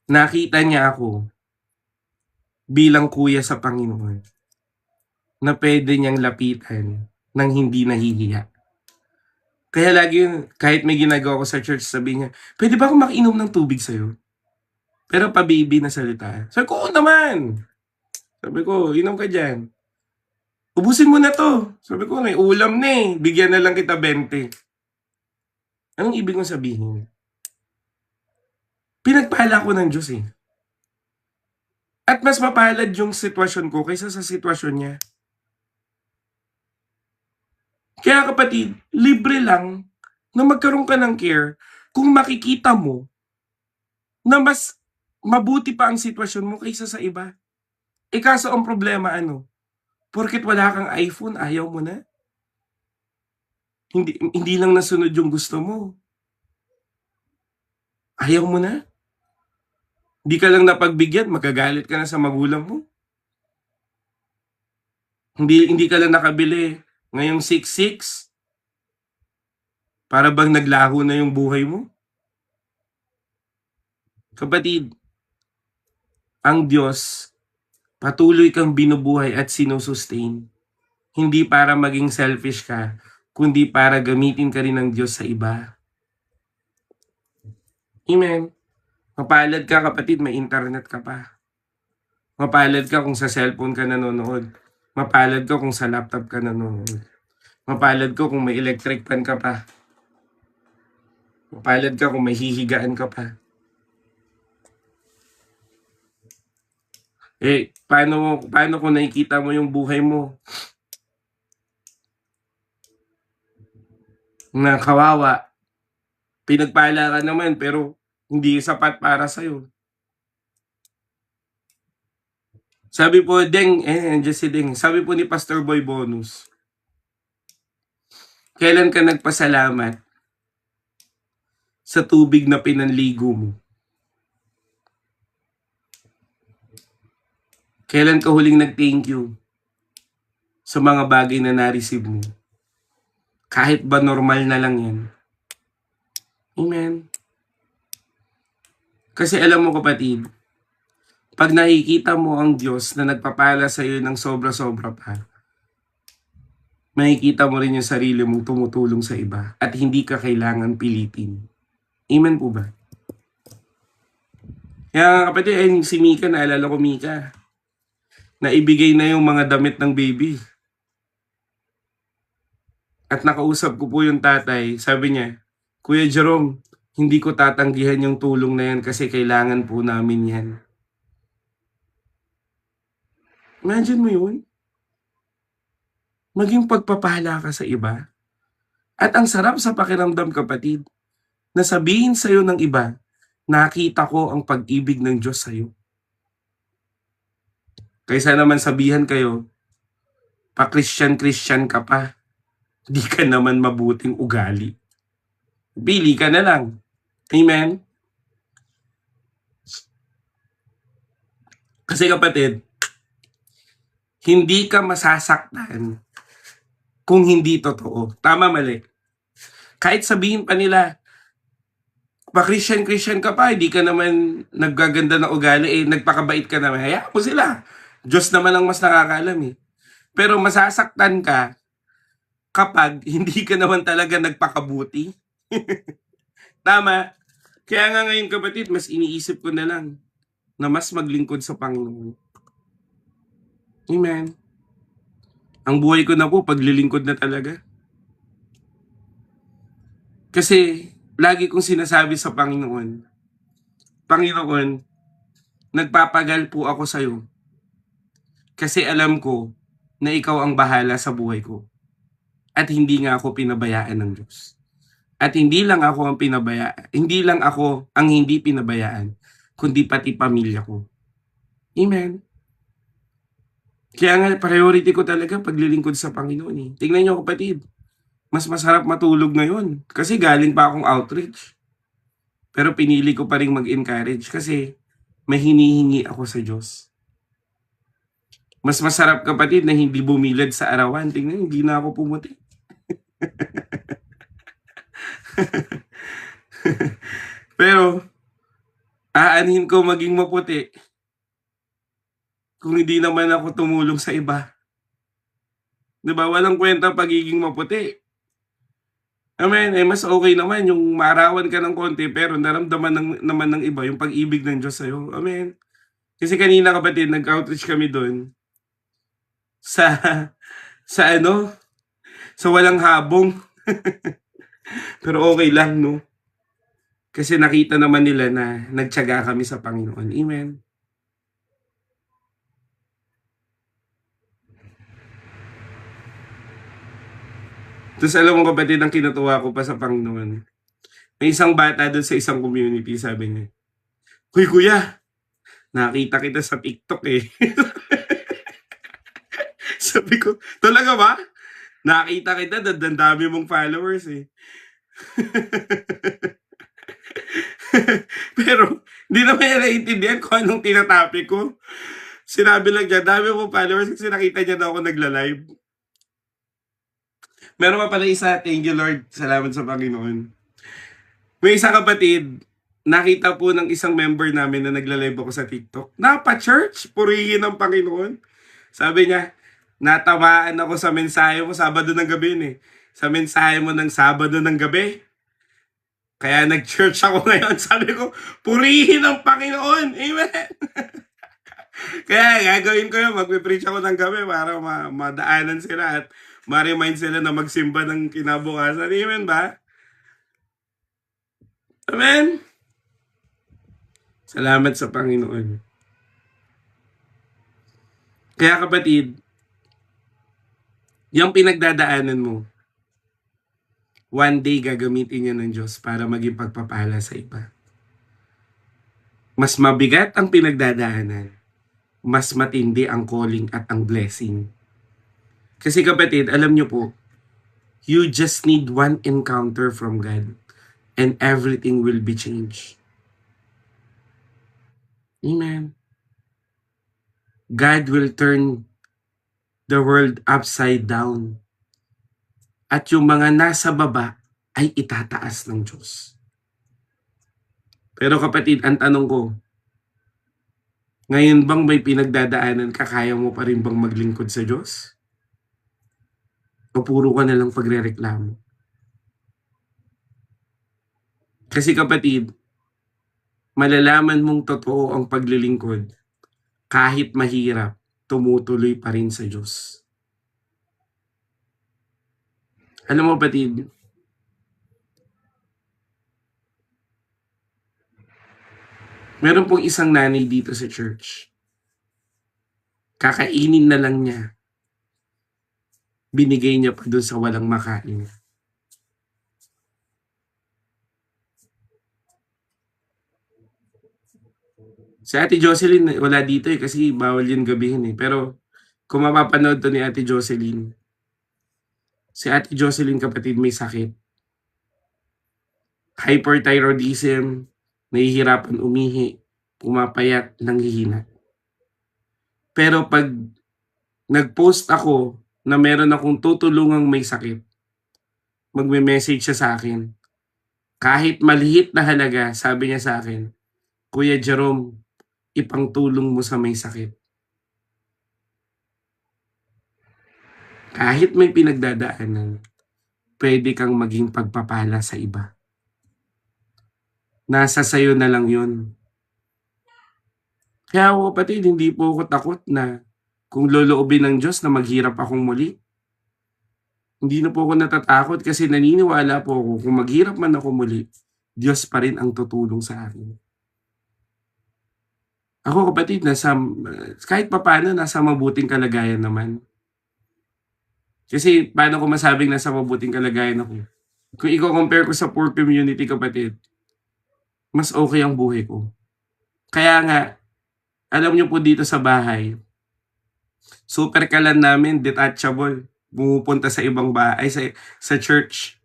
Nakita niya ako bilang kuya sa Panginoon na pwede niyang lapitan nang hindi nahihiya. Kaya lagi yun, kahit may ginagawa ko sa church, sabi niya, pwede ba akong makiinom ng tubig sa'yo? Pero pa-baby na salita. Sabi ko, oo naman. Sabi ko, inom ka dyan. Ubusin mo na to. Sabi ko, may ulam na eh. Bigyan na lang kita 20. Anong ibig kong sabihin? Pinagpala ko ng Diyos eh. At mas mapalad yung sitwasyon ko kaysa sa sitwasyon niya. Kaya kapatid, libre lang na magkaroon ka ng care kung makikita mo na mas mabuti pa ang sitwasyon mo kaysa sa iba. Kaso ang problema ano, porket wala kang iPhone, ayaw mo na? Hindi lang nasunod yung gusto mo. Ayaw mo na? Hindi ka lang napagbigyan, magagalit ka na sa magulang mo. Hindi ka lang nakabili ngayong 6-6 para bang naglaho na yung buhay mo? Kapatid, ang Diyos, patuloy kang binubuhay at sinusustain. Hindi para maging selfish ka, kundi para gamitin ka rin ng Diyos sa iba. Amen. Mapalad ka kapatid, may internet ka pa. Mapalad ka kung sa cellphone ka nanonood. Mapalad ka kung sa laptop ka nanonood. Mapalad ka kung may electric fan ka pa. Mapalad ka kung may hihigaan ka pa. Paano kung nakikita mo yung buhay mo na kawawa, pinagpala ka naman pero hindi sapat para sa'yo. Sabi po, andiyan si Deng. Sabi po ni Pastor Boy Bonus, kailan ka nagpasalamat sa tubig na pinanligo mo? Kailan ka huling nag-thank you sa mga bagay na na-receive mo? Kahit ba normal na lang yan. Amen. Kasi alam mo kapatid, pag nakikita mo ang Diyos na nagpapala sa iyo ng sobra-sobra pa, makikita mo rin yung sarili mong tumutulong sa iba at hindi ka kailangan pilitin. Amen po ba? Kaya kapatid, si Mika, naalala ko Mika, naibigay na yung mga damit ng baby. At nakausap ko po yung tatay, sabi niya, Kuya Jerome, hindi ko tatanggihan yung tulong na yan kasi kailangan po namin yan. Imagine mo yun? Maging pagpapala ka sa iba. At ang sarap sa pakiramdam kapatid, na sabihin sa'yo ng iba, nakita ko ang pag-ibig ng Diyos sa'yo. Kaysa naman sabihan kayo, pa-Christian ka pa, di ka naman mabuting ugali. Pili ka na lang. Amen? Kasi kapatid, hindi ka masasaktan kung hindi totoo. Tama, mali. Kahit sabihin pa nila, pa-Christian ka pa, hindi ka naman naggaganda ng ugali, nagpakabait ka naman. Hayaan mo sila. Diyos naman ang mas nakakaalam eh. Pero masasaktan ka kapag hindi ka naman talaga nagpakabuti. Tama. Kaya nga ngayon kapatid, mas iniisip ko na lang na mas maglingkod sa Panginoon. Amen. Ang buhay ko na po, paglilingkod na talaga. Kasi lagi kong sinasabi sa Panginoon, Panginoon, nagpapagal po ako sa iyo. Kasi alam ko na ikaw ang bahala sa buhay ko. At hindi nga ako pinabayaan ng Diyos. At hindi lang ako ang hindi pinabayaan, kundi pati pamilya ko. Amen. Kaya nga priority ko talaga paglilingkod sa Panginoon eh. Tingnan niyo kapatid, mas masarap matulog ngayon kasi galing pa akong outreach. Pero pinili ko pa rin mag-encourage kasi may hinihingi ako sa Diyos. Mas masarap kapatid na hindi bumilad sa arawan. Tingnan, hindi na ako pumuti. Pero, aanhin ko maging maputi kung hindi naman ako tumulong sa iba. Diba? Walang kwenta pagiging maputi. Amen. Mas okay naman yung maarawan ka ng konti pero naramdaman naman ng iba yung pag-ibig ng Diyos sa'yo. Amen. Kasi kanina kapatid, nag-outreach kami doon sa sa walang habong. Pero okay lang, no? Kasi nakita naman nila na nagtiyaga kami sa Panginoon. Amen. Tapos alam mo kapatid, ang kinatuwa ko pa sa Panginoon, may isang bata dun sa isang community, sabi niya, "Hoy kuya, nakita kita sa TikTok eh." Sabi ko, talaga ba? Nakita kita, ang dami mong followers eh. Pero, hindi naman niya naiintindihan kung anong tinatopic ko. Sinabi lang niya, dami mong followers kasi nakita niya na ako nagla-live. Meron pa pala isa, thank you Lord, salamat sa Panginoon. May isang kapatid, nakita po ng isang member namin na nagla-live ako sa TikTok. Napa-church, purihin ng Panginoon. Sabi niya, natamaan ako sa mensahe mo, Sabado ng gabi yun eh. Sa mensahe mo ng Sabado ng gabi. Kaya nag-church ako ngayon. Sabi ko, purihin ng Panginoon. Amen. Kaya gagawin ko yun, magpipreach ako ng gabi para madaanan sila at ma-remind sila na magsimba ng kinabukasan. Amen ba? Amen. Salamat sa Panginoon. Kaya kapatid, yung pinagdadaanan mo, one day gagamitin niya ng Diyos para maging pagpapala sa iba. Mas mabigat ang pinagdadaanan, mas matindi ang calling at ang blessing. Kasi kapatid, alam niyo po, you just need one encounter from God and everything will be changed. Amen. God will turn the world upside down. At yung mga nasa baba ay itataas ng Diyos. Pero kapatid, ang tanong ko, ngayon bang may pinagdadaanan ka, kaya mo pa rin bang maglingkod sa Diyos? O puro ka na lang pagrereklamo? Kasi kapatid, malalaman mong totoo ang paglilingkod, kahit mahirap, tumutuloy pa rin sa Diyos. Alam mo kapatid, meron pong isang nanay dito sa church. Kakainin na lang niya. Binigay niya pa doon sa walang makain. Si Ate Jocelyn, wala dito eh kasi bawal yun gabihin eh. Pero kung mapapanood to ni Ate Jocelyn, si Ate Jocelyn kapatid may sakit. Hyperthyroidism, nahihirapan umihi, pumapayat, nanghihina. Pero pag nag-post ako na meron akong tutulungang may sakit, magme-message siya sa akin. Kahit maliit na halaga, sabi niya sa akin, Kuya Jerome, ipangtulong mo sa may sakit. Kahit may pinagdadaanan, pwede kang maging pagpapala sa iba. Nasa sayo na lang yun. Kaya ako kapatid, hindi po ako takot na kung loloobin ng Diyos na maghirap akong muli. Hindi na po ako natatakot kasi naniniwala po ako kung maghirap man ako muli, Diyos pa rin ang tutulong sa akin. Ako kapatid, kahit papaano nasa mabuting kalagayan naman. Kasi paano ko masabing nasa mabuting kalagayan ako? Kung i-compare ko sa poor community kapatid, mas okay ang buhay ko. Kaya nga, alam niyo po dito sa bahay, super kalan namin, detachable. Pumupunta sa ibang bahay, sa church.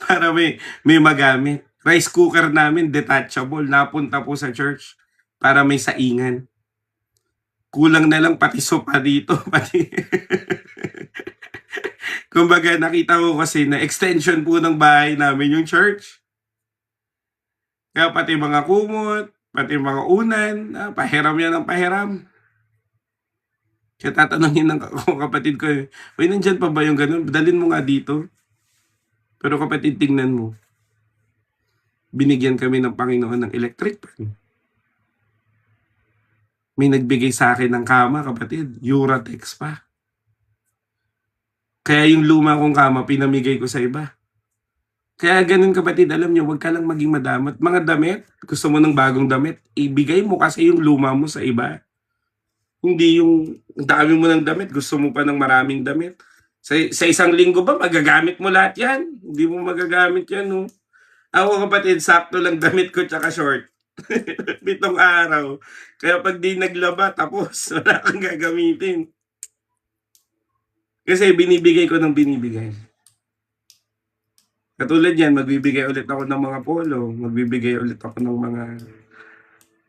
Para may magamit. Rice cooker namin, detachable. Napunta po sa church para may saingan. Kulang na lang pati sopa dito. Kumbaga nakita ko kasi na extension po ng bahay namin yung church. Kaya pati mga kumot, pati mga unan, pahiram yan ng pahiram. Kaya tatanungin ng kapatid ko, "Uy, nandyan pa ba yung ganun? Dalin mo nga dito." Pero kapatid, tingnan mo. Binigyan kami ng Panginoon ng electric fan. May nagbigay sa akin ng kama, kapatid. Uratex pa. Kaya yung luma kong kama, pinamigay ko sa iba. Kaya ganun kapatid, alam nyo, huwag ka lang maging madamot. Mga damit, gusto mo ng bagong damit, ibigay mo kasi yung luma mo sa iba. Hindi yung dami mo ng damit, gusto mo pa ng maraming damit. Sa isang linggo ba magagamit mo lahat yan? Hindi mo magagamit yan, no? Ako kapatid, sakto lang damit ko tsaka short. 7 araw. Kaya pag di naglaba, tapos wala kang gagamitin. Kasi binibigay ko ng binibigay. Katulad yan, magbibigay ulit ako ng mga polo, magbibigay ulit ako ng mga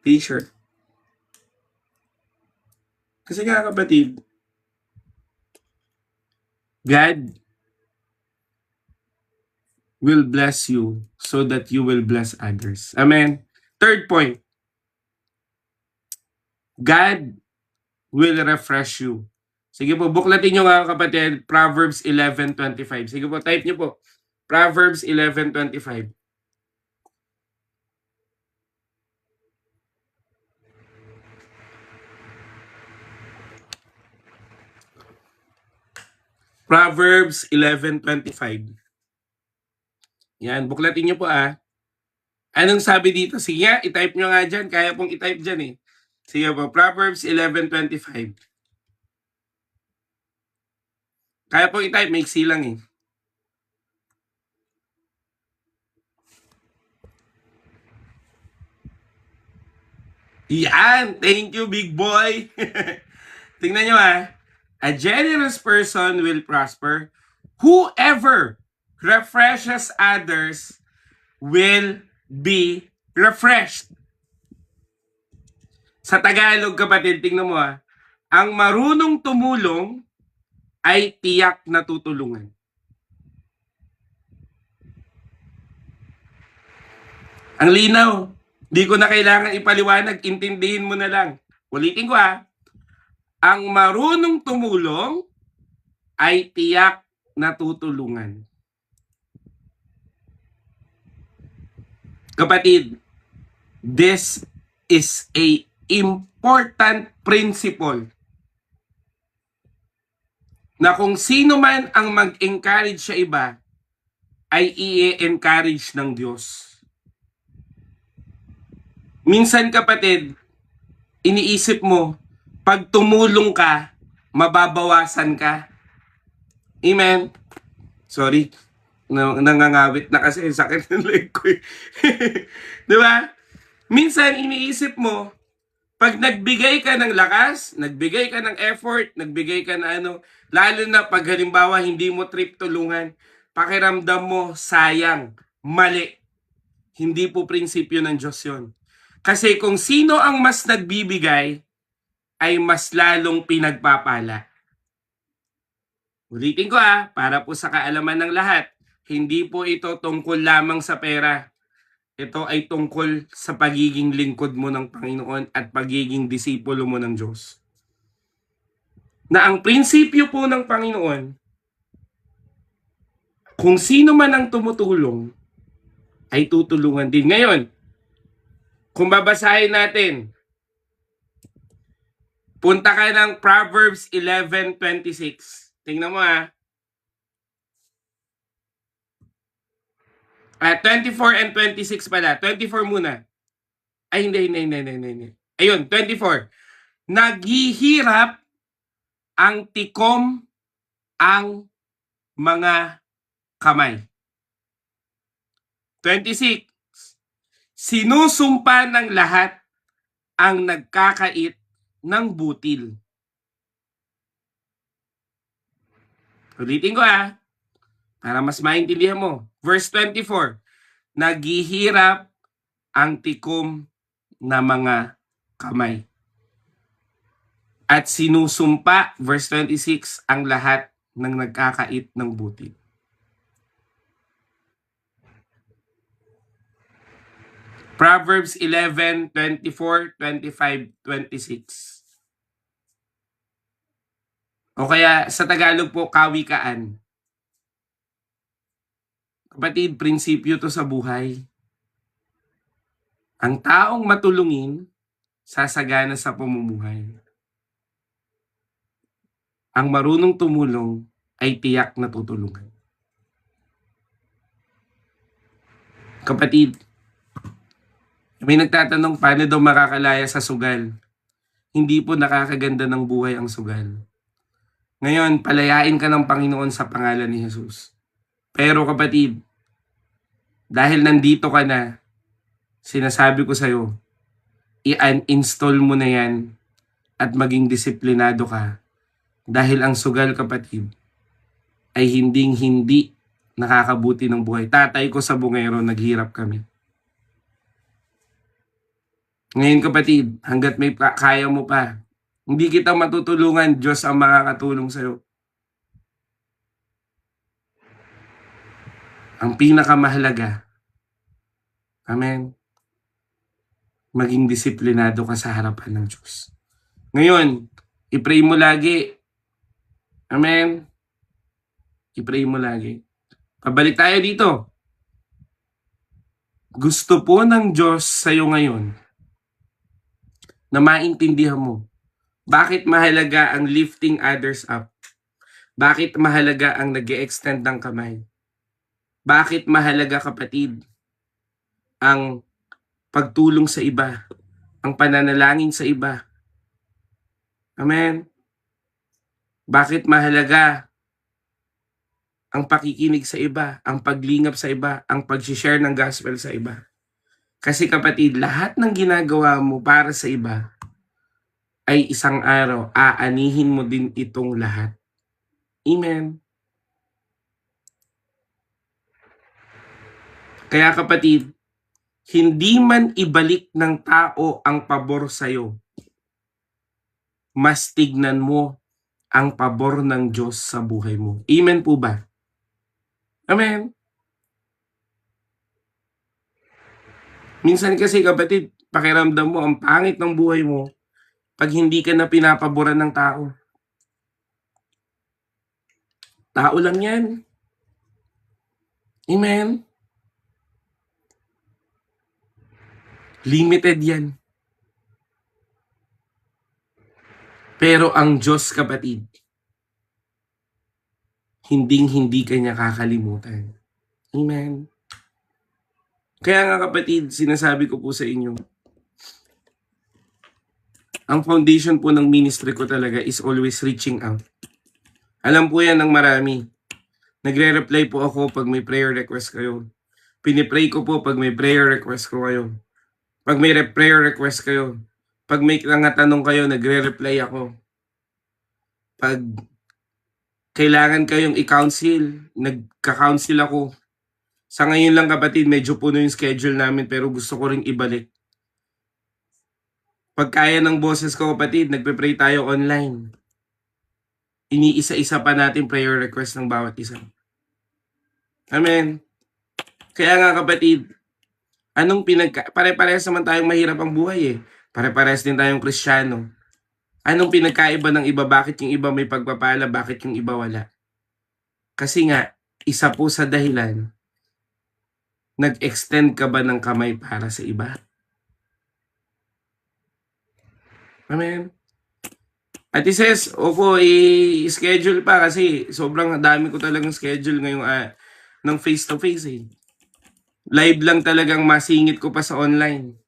t-shirt. Kasi nga kapatid, God will bless you so that you will bless others. Amen. Third point, God will refresh you. Sige po, buklatin nyo nga kapatid, Proverbs 11:25. Sige po, type nyo po. Proverbs 11:25. Proverbs 11:25. Yan, buklatin nyo po Anong sabi dito? Sige nga, itype nyo nga dyan. Kaya pong itype dyan eh. Sige po, Proverbs 11:25. Kaya pong itype, maiksi lang eh. Yan! Thank you, big boy! Tingnan nyo A generous person will prosper. Whoever refreshes others will be refreshed. Sa Tagalog, kapatid, tingnan mo ang marunong tumulong ay tiyak na tutulungan. Ang linaw. Di ko na kailangan ipaliwanag, intindihin mo na lang. Ulitin ko ang marunong tumulong ay tiyak na tutulungan. Kapatid, this is a important principle na kung sino man ang mag-encourage sa iba ay i-encourage ng Diyos. Minsan kapatid, iniisip mo, pag tumulong ka, mababawasan ka. Amen? Sorry, nangangawit na kasi sakit ng leg ko eh. Diba? Minsan iniisip mo, pag nagbigay ka ng lakas, nagbigay ka ng effort, nagbigay ka na lalo na pag halimbawa hindi mo trip tulungan, pakiramdam mo sayang, mali. Hindi po prinsipyo ng Diyos yun. Kasi kung sino ang mas nagbibigay, ay mas lalong pinagpapala. Ulitin ko para po sa kaalaman ng lahat, hindi po ito tungkol lamang sa pera. Ito ay tungkol sa pagiging lingkod mo ng Panginoon at pagiging disipulo mo ng Diyos. Na ang prinsipyo po ng Panginoon, kung sino man ang tumutulong, ay tutulungan din. Ngayon, kung babasahin natin, punta ka ng Proverbs 11:26. Tingnan mo 24 and 26 pala. 24 muna. Ay, hindi. Ayun, 24. Naghihirap ang tikom ang mga kamay. 26. Sinusumpa ng lahat ang nagkakait ng butil. Ulitin ko para mas maintindihan mo. Verse 24. Naghihirap ang tikom na mga kamay. At sinusumpa, verse 26, ang lahat ng nagkakait ng butil. Proverbs 11, 24, 25, 26. O kaya sa Tagalog po, kawikaan. Kapatid, prinsipyo to sa buhay. Ang taong matulungin, sasagana sa pamumuhay. Ang marunong tumulong ay tiyak na tutulungan. Kapatid, may nagtatanong paano daw makakalaya sa sugal. Hindi po nakakaganda ng buhay ang sugal. Ngayon, palayain ka ng Panginoon sa pangalan ni Jesus. Pero kapatid, dahil nandito ka na, sinasabi ko sa'yo, i-uninstall mo na yan at maging disiplinado ka. Dahil ang sugal, kapatid, ay hinding-hindi nakakabuti ng buhay. Tatay ko sa bungero, naghirap kami. Ngayon kapatid, hanggat may kaya mo pa, hindi kita matutulungan, Diyos ang makakatulong sa'yo. Ang pinakamahalaga, amen, maging disiplinado ka sa harapan ng Diyos. Ngayon, i-pray mo lagi. Amen. I-pray mo lagi. Pabalik tayo dito. Gusto po ng Diyos sa'yo ngayon na maintindihan mo bakit mahalaga ang lifting others up. Bakit mahalaga ang nag-e-extend ng kamay. Bakit mahalaga, kapatid, ang pagtulong sa iba, ang pananalangin sa iba. Amen. Bakit mahalaga ang pakikinig sa iba, ang paglingap sa iba, ang pag-share ng gospel sa iba. Kasi kapatid, lahat ng ginagawa mo para sa iba ay isang araw, aanihin mo din itong lahat. Amen. Kaya kapatid, hindi man ibalik ng tao ang pabor sa'yo, mas tignan mo ang pabor ng Diyos sa buhay mo. Amen po ba? Amen. Minsan kasi kapatid, pakiramdam mo ang pangit ng buhay mo pag hindi ka na pinapaboran ng tao. Tao lang yan. Amen. Limited yan. Pero ang Diyos, kapatid, hinding-hindi ka niya kakalimutan. Amen. Kaya nga kapatid, sinasabi ko po sa inyo, ang foundation po ng ministry ko talaga is always reaching out. Alam po yan ng marami. Nagre-reply po ako pag may prayer request kayo. Pinipray ko po pag may prayer request ko kayo. Pag may prayer request kayo. Pag may tanong kayo, nagre-reply ako. Pag kailangan kayong i-counsel, nagka-counsel ako. Sa ngayon lang kapatid, medyo puno yung schedule namin pero gusto ko ring ibalik. Pag kaya ng boses ko kapatid, nagpe-pray tayo online. Iniisa-isa pa natin prayer request ng bawat isa. Amen. Kaya nga kapatid, pare-parehas naman tayong mahirap ang buhay eh. Pare-parehas din tayong Kristiyano. Anong pinagkaiba ng iba? Bakit yung iba may pagpapala? Bakit yung iba wala? Kasi nga, isa po sa dahilan, nag-extend ka ba ng kamay para sa iba? Amen. At says, opo, i-schedule pa kasi sobrang dami ko talagang schedule ngayong ng face-to-face eh. Live lang talagang masingit ko pa sa online.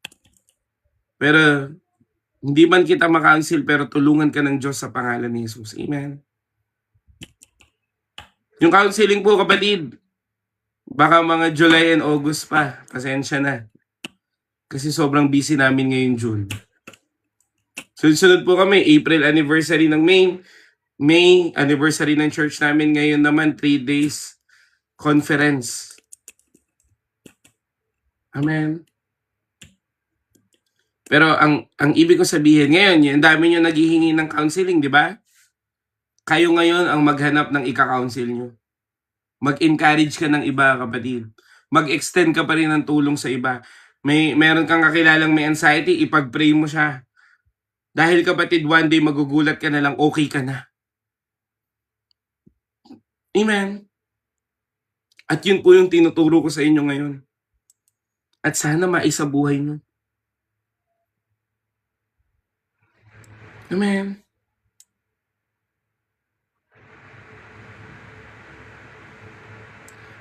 Pero hindi man kita ma-counsel pero tulungan ka ng Diyos sa pangalan ni Jesus. Amen. Yung counseling po kapatid, baka mga July and August pa. Pasensya na. Kasi sobrang busy namin ngayon June. Sunod po kami, April anniversary ng May anniversary ng church namin. Ngayon naman, 3 days conference. Amen. Pero ang ibig ko sabihin, ngayon, yung dami nyo naghihingi ng counseling, di ba? Kayo ngayon ang maghanap ng ika-counsel nyo. Mag-encourage ka ng iba, kapatid. Mag-extend ka pa rin ng tulong sa iba. Meron kang kakilalang may anxiety, ipag-pray mo siya. Dahil kapatid, one day magugulat ka na lang, okay ka na. Amen. At yun po yung tinuturo ko sa inyo ngayon. At sana maisabuhay nyo. Amen.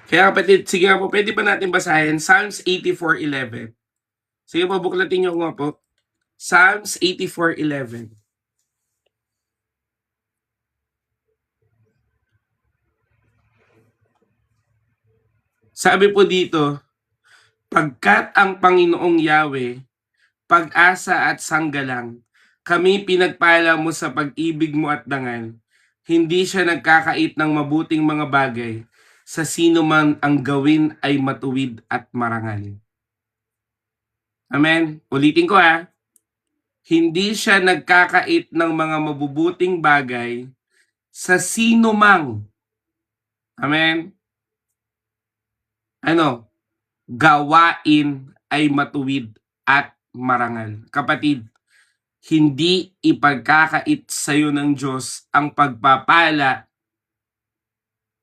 Kaya kapatid, sige nga po, pwede pa natin basahin Psalms 84:11. Sige po, buklatin nyo nga po. Psalms 84:11. Sabi po dito, pagkat ang Panginoong Yahweh, pag-asa at sanggalang, kami pinagpala mo sa pag-ibig mo at dangal. Hindi siya nagkakait ng mabuting mga bagay, sa sino man ang gawin ay matuwid at marangal. Amen? Ulitin ko hindi siya nagkakait ng mga mabubuting bagay sa sino mang, amen, gawain ay matuwid at marangal. Kapatid, hindi ipagkakait sa iyo ng Diyos ang pagpapala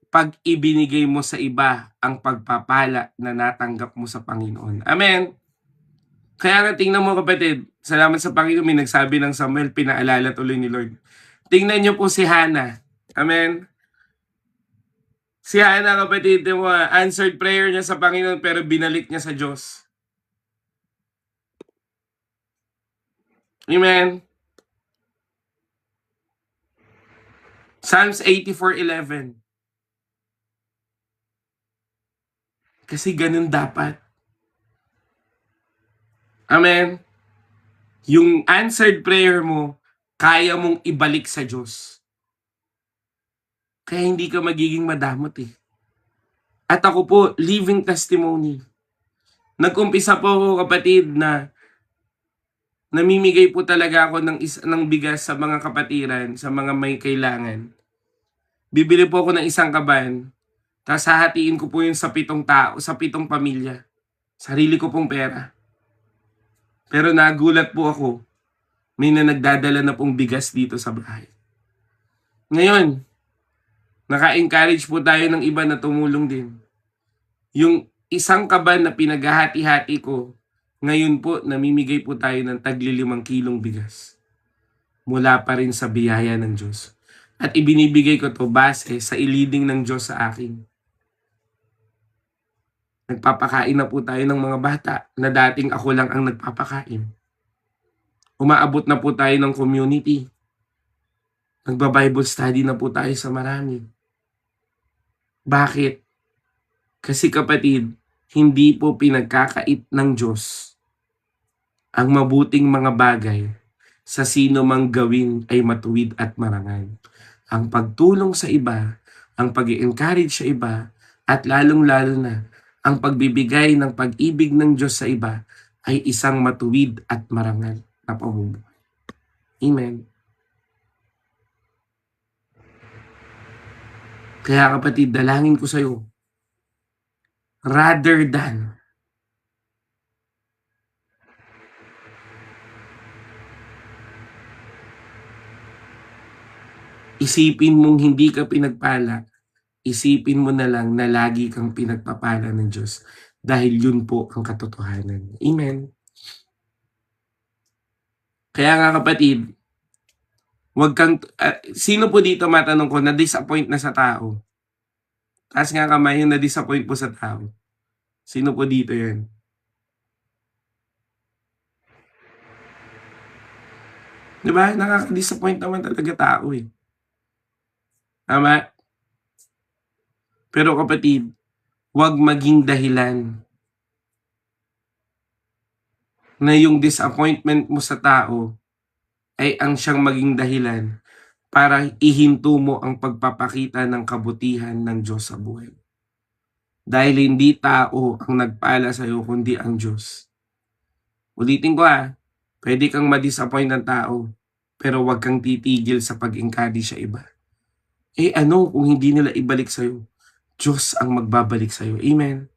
pag ibinigay mo sa iba ang pagpapala na natanggap mo sa Panginoon. Amen? Kaya nga tingnan mo kapatid, salamat sa Panginoon, may nagsabi ng Samuel, pinaalala tuloy ni Lord. Tingnan niyo po si Hannah. Amen? Si Hannah kapatid, mo, answered prayer niya sa Panginoon pero binalik niya sa Diyos. Amen? Psalms 84:11. Kasi ganun dapat. Amen? Yung answered prayer mo, kaya mong ibalik sa Diyos. Kaya hindi ka magiging madamot At ako po, living testimony. Nag-umpisa po ako kapatid na namimigay po talaga ako ng bigas sa mga kapatiran, sa mga may kailangan. Bibili po ako ng isang kaban, tapos hahatiin ko po yun sa 7 tao, sa 7 pamilya. Sarili ko pong pera. Pero nagulat po ako, may nagdadala na pong bigas dito sa bahay. Ngayon, naka-encourage po tayo ng iba na tumulong din. Yung isang kaban na pinaghahati-hati ko, ngayon po namimigay po tayo ng tagli 5 kilong bigas. Mula pa rin sa biyaya ng Diyos. At ibinibigay ko to base sa iliding ng Diyos sa akin. Nagpapakain na po tayo ng mga bata na dating ako lang ang nagpapakain. Umaabot na po tayo ng community. Nagba-Bible study na po tayo sa marami. Bakit? Kasi kapatid, hindi po pinagkakait ng Diyos ang mabuting mga bagay sa sino mang gawin ay matuwid at marangal. Ang pagtulong sa iba, ang pag-i-encourage sa iba, at lalong-lalo na ang pagbibigay ng pag-ibig ng Diyos sa iba ay isang matuwid at marangal na pamumuhay. Amen. Kaya kapatid, dalangin ko sa iyo, rather than isipin mong hindi ka pinagpala, isipin mo na lang na lagi kang pinagpapala ng Diyos dahil yun po ang katotohanan. Amen. Kaya nga kapatid, wag kang, sino po dito matanong ko, na-disappoint na sa tao? Taas nga kamay yung na-disappoint po sa tao. Sino po dito yan? Diba? Nakaka-disappoint naman talaga tao Tama? Pero kapatid, wag maging dahilan na yung disappointment mo sa tao ay ang siyang maging dahilan para ihinto mo ang pagpapakita ng kabutihan ng Diyos sa buhay. Dahil hindi tao ang nagpala sa iyo kundi ang Diyos. Ulitin ko pwede kang ma-disappoint ng tao, pero wag kang titigil sa pag-encourage sa iba. Ano kung hindi nila ibalik sa iyo? Diyos ang magbabalik sa iyo. Amen.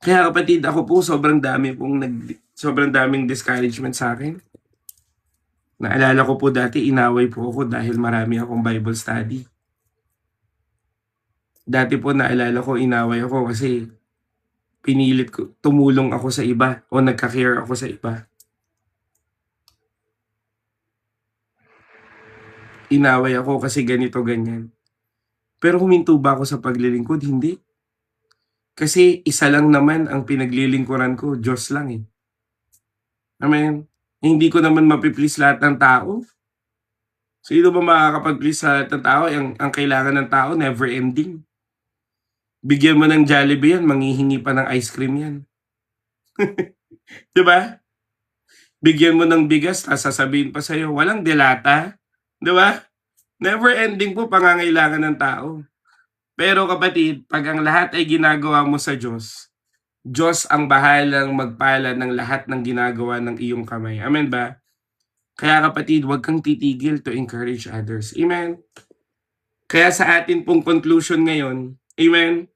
Kaya kapatid, ako po sobrang daming discouragement sa akin. Naalala ko po dati, inaway po ako dahil marami akong Bible study. Dati po naalala ko, inaway ako kasi pinilit ko, tumulong ako sa iba o nagka-care ako sa iba. Inaway ako kasi ganito, ganyan. Pero huminto ba ako sa paglilingkod? Hindi. Kasi isa lang naman ang pinaglilingkuran ko, Diyos lang Amen. Hindi ko naman mapiplease lahat ng tao. Sino ba makakapag-please sa lahat ng tao? Ang kailangan ng tao, never ending. Bigyan mo ng Jollibee yan, manghihingi pa ng ice cream yan. 'Di ba? Bigyan mo ng bigas, tapos sasabihin pa sa'yo, walang delata. 'Di ba? Never ending po pangangailangan ng tao. Pero kapatid, pag ang lahat ay ginagawa mo sa Diyos, Diyos ang bahalang magpala ng lahat ng ginagawa ng iyong kamay. Amen ba? Kaya kapatid, huwag kang titigil to encourage others. Amen? Kaya sa atin pong conclusion ngayon, amen?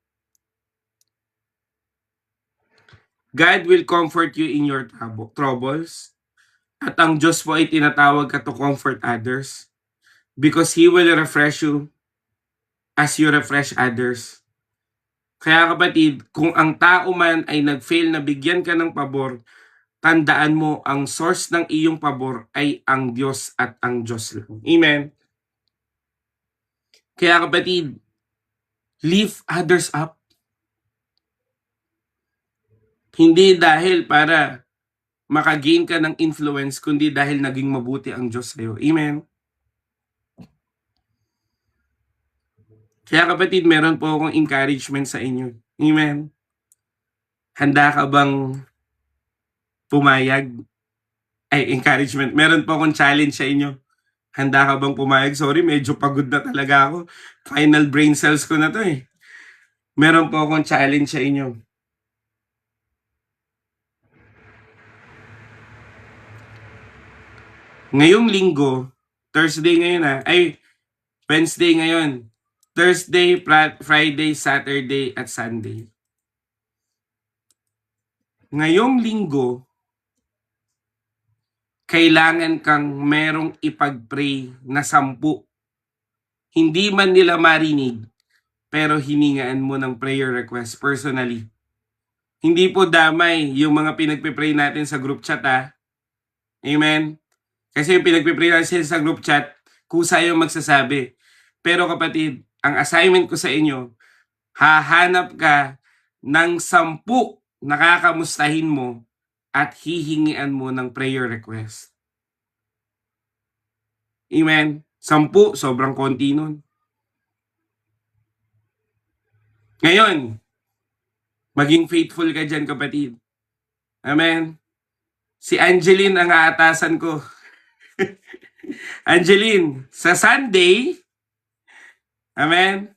God will comfort you in your troubles. At ang Diyos po ay tinatawag ka to comfort others because He will refresh you as you refresh others. Kaya kapatid, kung ang tao man ay nag-fail na bigyan ka ng pabor, tandaan mo ang source ng iyong pabor ay ang Diyos at ang Diyos lang. Amen? Kaya kapatid, lift others up. Hindi dahil para makagain ka ng influence, kundi dahil naging mabuti ang Diyos sa'yo. Amen? Kaya kapatid, meron po akong encouragement sa inyo. Amen? Handa ka bang pumayag? Ay, encouragement. Meron po akong challenge sa inyo. Handa ka bang pumayag? Sorry, medyo pagod na talaga ako. Final brain cells ko na to eh. Meron po akong challenge sa inyo. Ngayong linggo, Thursday ngayon ay Wednesday ngayon. Thursday, Friday, Saturday, at Sunday. Ngayong linggo, kailangan kang merong ipag-pray na 10. Hindi man nila marinig, pero hiningaan mo ng prayer request personally. Hindi po damay yung mga pinagpipray natin sa group chat Amen? Kasi yung pinagpipray natin sa group chat, kusa yung magsasabi. Pero kapatid, ang assignment ko sa inyo, hahanap ka ng 10 nakakamustahin mo at hihingian mo ng prayer request. Amen? 10, sobrang konti nun. Ngayon, maging faithful ka dyan, kapatid. Amen? Si Angeline ang aatasan ko. Angeline, sa Sunday, amen?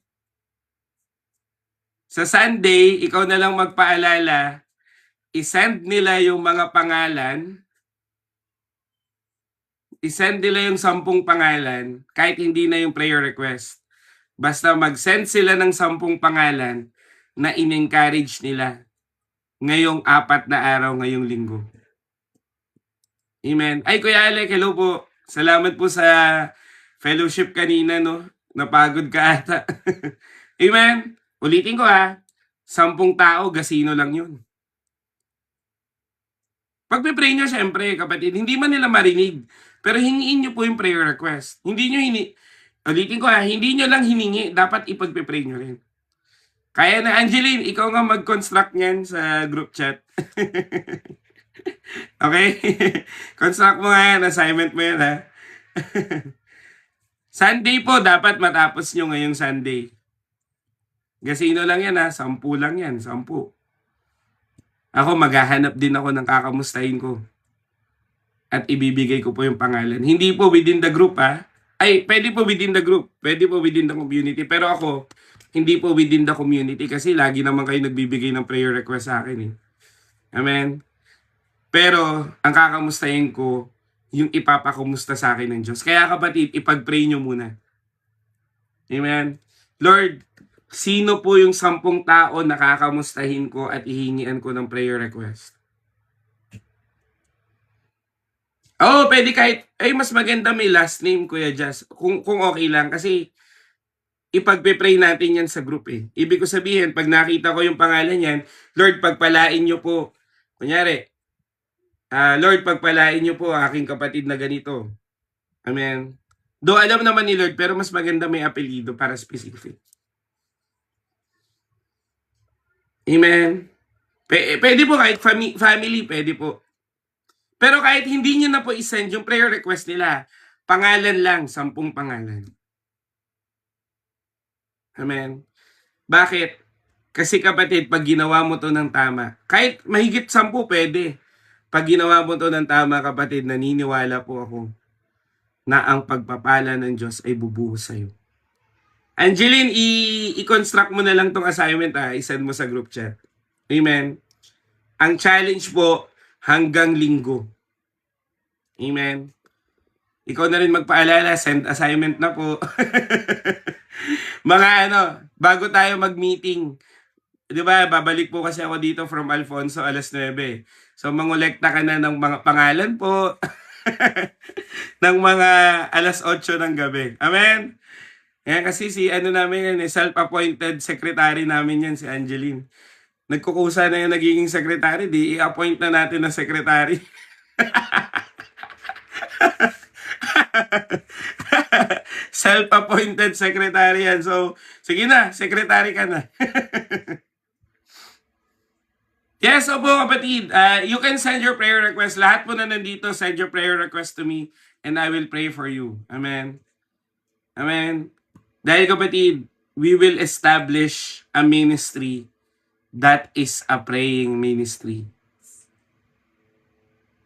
Sa Sunday, ikaw na lang magpaalala, isend nila yung mga pangalan, isend nila yung 10 pangalan, kahit hindi na yung prayer request. Basta mag-send sila ng 10 pangalan na in-encourage nila ngayong 4 na araw ngayong linggo. Amen. Ay, Kuya Alec, hello po. Salamat po sa fellowship kanina, no? Napagod ka ata. Amen. Ulitin ko 10 tao, gasino lang yun. Pagpipray nyo, syempre, kapatid, hindi man nila marinig. Pero hingiin nyo po yung prayer request. Hindi nyo ulitin ko hindi nyo lang hiningi, dapat ipagpipray nyo rin. Kaya na, Angeline, ikaw nga mag-construct niyan sa group chat. Okay? Construct mo nga yan, assignment mo yan Sunday po, dapat matapos nyo ngayong Sunday. Gasino lang yan 10 lang yan, 10. Ako, maghahanap din ako ng kakamustahin ko. At ibibigay ko po yung pangalan. Hindi po within the group Ay, pwede po within the group. Pwede po within the community. Pero ako, hindi po within the community kasi lagi naman kayo nagbibigay ng prayer request sa akin Amen? Pero, ang kakamustahin ko, yung ipapakumusta sa akin ng Diyos. Kaya kapatid, ipag-pray nyo muna. Amen? Lord, sino po yung 10 tao na kakamustahin ko at ihingian ko ng prayer request? Pwede kahit, mas maganda may last name, Kuya Jazz. Kung okay lang, kasi ipagpe-pray natin yan sa group Ibig ko sabihin, pag nakita ko yung pangalan yan, Lord, pagpalain nyo po. Kunyari, Lord, pagpalain nyo po aking kapatid na ganito. Amen. Do alam naman ni Lord, pero mas maganda may apelido para specific. Amen. Pwede po kahit family, pwede po. Pero kahit hindi nyo na po isend yung prayer request nila, pangalan lang, 10 pangalan. Amen. Bakit? Kasi kapatid, pag ginawa mo to ng tama, kahit mahigit 10 pwede. Pag ginawa mo to ng tama kapatid, naniniwala po ako na ang pagpapala ng Diyos ay bubuhos sa'yo. Angeline, i-construct mo na lang tong assignment i-send mo sa group chat. Amen. Ang challenge po, hanggang linggo. Amen. Ikaw na rin magpaalala, send assignment na po. Mga bago tayo mag-meeting, di ba, babalik po kasi ako dito from Alfonso alas 9. So, mangolekta ka na ng mga pangalan po ng mga alas 8 ng gabi. Amen? Yan kasi si namin yan, self-appointed secretary namin yan, si Angeline. Nagkukusa na yung nagiging secretary, di i-appoint na natin na secretary. Self-appointed secretary yan. So, sige na, secretary ka na. Yes, opo kapatid. You can send your prayer request. Lahat po na nandito, send your prayer request to me and I will pray for you. Amen. Amen. Dahil kapatid, we will establish a ministry that is a praying ministry.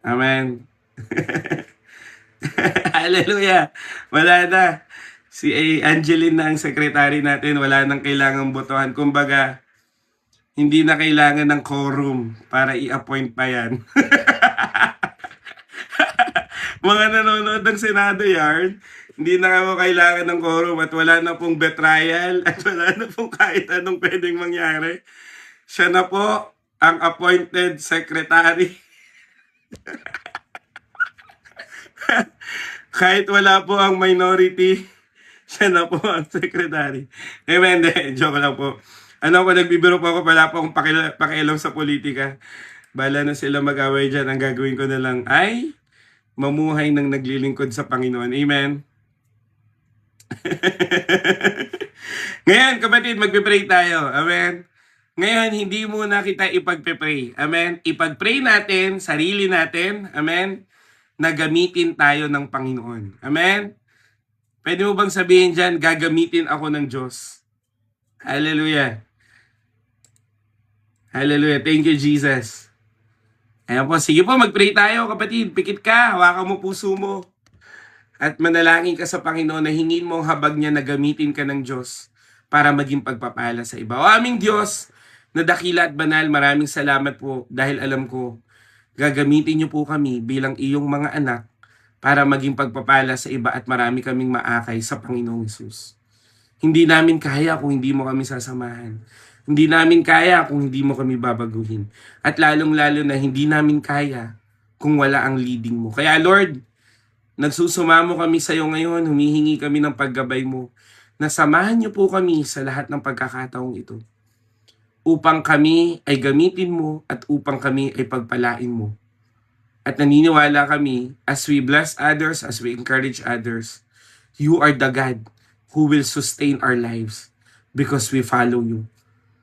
Amen. Hallelujah. Wala na. Si Angeline na ang secretary natin. Wala nang kailangang botohan. Kumbaga, hindi na kailangan ng quorum para i-appoint pa yan. Mga nanonood ng Senado yarn, hindi na ako kailangan ng quorum at wala na pong betrayal at wala na pong kahit anong pwedeng mangyari. Siya na po ang appointed secretary. Kahit wala po ang minority, siya na po ang secretary. Amen. Joke lang po. Nagbibiro po ako, wala po akong pakialam sa politika. Bala na sila mag-away dyan. Ang gagawin ko na lang ay mamuhay ng naglilingkod sa Panginoon. Amen. Ngayon, kapatid, magpipray tayo. Amen. Ngayon, hindi muna kita ipagpipray. Amen. Ipagpray natin, sarili natin. Amen. Na gamitin tayo ng Panginoon. Amen. Pwede mo bang sabihin dyan, gagamitin ako ng Diyos? Hallelujah. Hallelujah. Thank you, Jesus. Ayan po. Sige po, mag-pray tayo, kapatid. Pikit ka, hawakan mo puso mo. At manalangin ka sa Panginoon na hingin mo ang habag niya na gamitin ka ng Diyos para maging pagpapala sa iba. O aming Diyos, na dakila at banal, maraming salamat po dahil alam ko, gagamitin niyo po kami bilang iyong mga anak para maging pagpapala sa iba at marami kaming maakay sa Panginoong Hesus. Hindi namin kaya kung hindi mo kami sasamahan. Hindi namin kaya kung hindi mo kami babaguhin. At lalong-lalo na hindi namin kaya kung wala ang leading mo. Kaya Lord, nagsusumamo kami sa iyo ngayon, humihingi kami ng paggabay mo, na samahan niyo po kami sa lahat ng pagkakataong ito. Upang kami ay gamitin mo at upang kami ay pagpalain mo. At naniniwala kami, as we bless others, as we encourage others, you are the God who will sustain our lives because we follow you.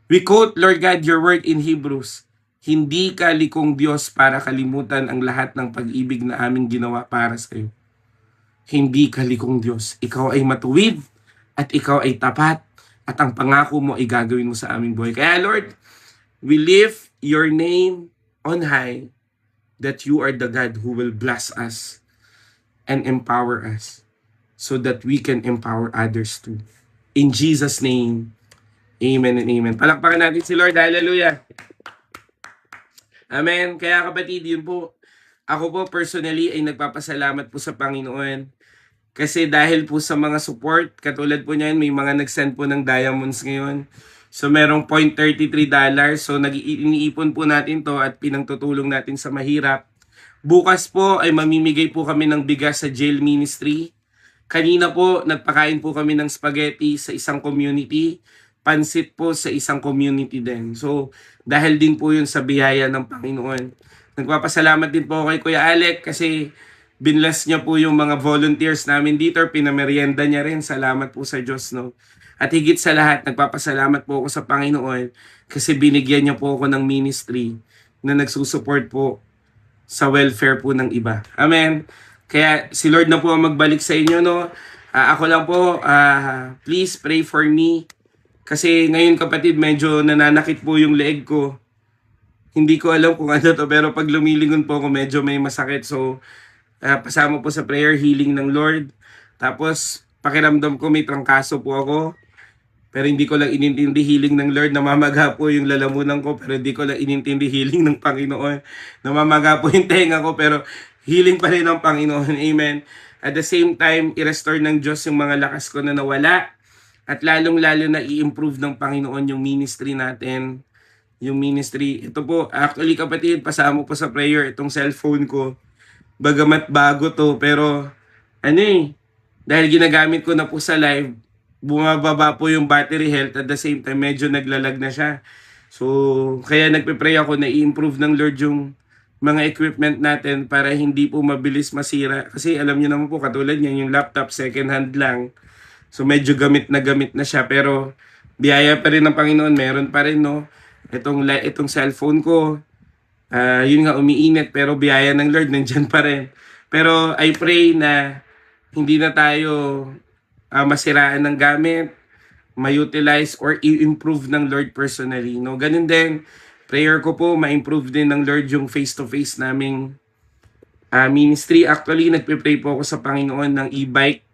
We quote, Lord God, your word in Hebrews, hindi ka likong Diyos para kalimutan ang lahat ng pag-ibig na aming ginawa para sa iyo. Hindi ka likong Diyos. Ikaw ay matuwid at ikaw ay tapat at ang pangako mo ay gagawin mo sa aming buhay. Kaya Lord, we lift your name on high that you are the God who will bless us and empower us so that we can empower others too. In Jesus' name, amen and amen. Palakpakan natin si Lord. Hallelujah. Amen. Kaya kapatid, yun po. Ako po personally ay nagpapasalamat po sa Panginoon. Kasi dahil po sa mga support, katulad po niyan, may mga nag-send po ng diamonds ngayon. So merong $0.33. So iniipon po natin to at pinangtutulong natin sa mahirap. Bukas po ay mamimigay po kami ng bigas sa jail ministry. Kanina po, nagpakain po kami ng spaghetti sa isang community. Pansit po sa isang community din. So dahil din po yun sa biyaya ng Panginoon. Nagpapasalamat din po kay Kuya Alec kasi binless niya po yung mga volunteers namin dito, pinamerienda niya rin. Salamat po sa Diyos, no? At higit sa lahat, nagpapasalamat po ako sa Panginoon kasi binigyan niya po ako ng ministry na nagsusupport po sa welfare po ng iba. Amen. Kaya si Lord na po ang magbalik sa inyo, no? Ako lang po, please pray for me Kasi ngayon kapatid, medyo nananakit po yung leeg ko. Hindi ko alam kung ano to, pero pag lumilingon po ako, medyo may masakit. So, pasama po sa prayer, healing ng Lord. Tapos, pakiramdam ko may trangkaso po ako. Pero hindi ko lang inintindi healing ng Lord. Namamaga po yung lalamunan ko, pero hindi ko lang inintindi healing ng Panginoon. Namamaga po yung tenga ko, pero healing pa rin ng Panginoon. Amen. At the same time, i-restore ng Diyos yung mga lakas ko na nawala. At lalong-lalo na i-improve ng Panginoon yung ministry natin. Yung ministry. Ito po, actually kapatid, pasama po sa prayer itong cellphone ko. Bagamat bago to, pero ano dahil ginagamit ko na po sa live, bumababa po yung battery health at the same time medyo naglalag na siya. So, kaya nagpe-pray ako na i-improve ng Lord yung mga equipment natin para hindi po mabilis masira. Kasi alam niyo naman po, katulad niyan, yung laptop second hand lang. So, medyo gamit na siya. Pero, biyaya pa rin ng Panginoon, meron pa rin, no? Itong cellphone ko, yun nga, umiinit, pero biyaya ng Lord, nandyan pa rin. Pero, I pray na hindi na tayo masiraan ng gamit, ma-utilize or i-improve ng Lord personally. No? Ganun din, prayer ko po, ma-improve din ng Lord yung face-to-face naming ministry. Actually, nagpe-pray po ako sa Panginoon ng e-bike.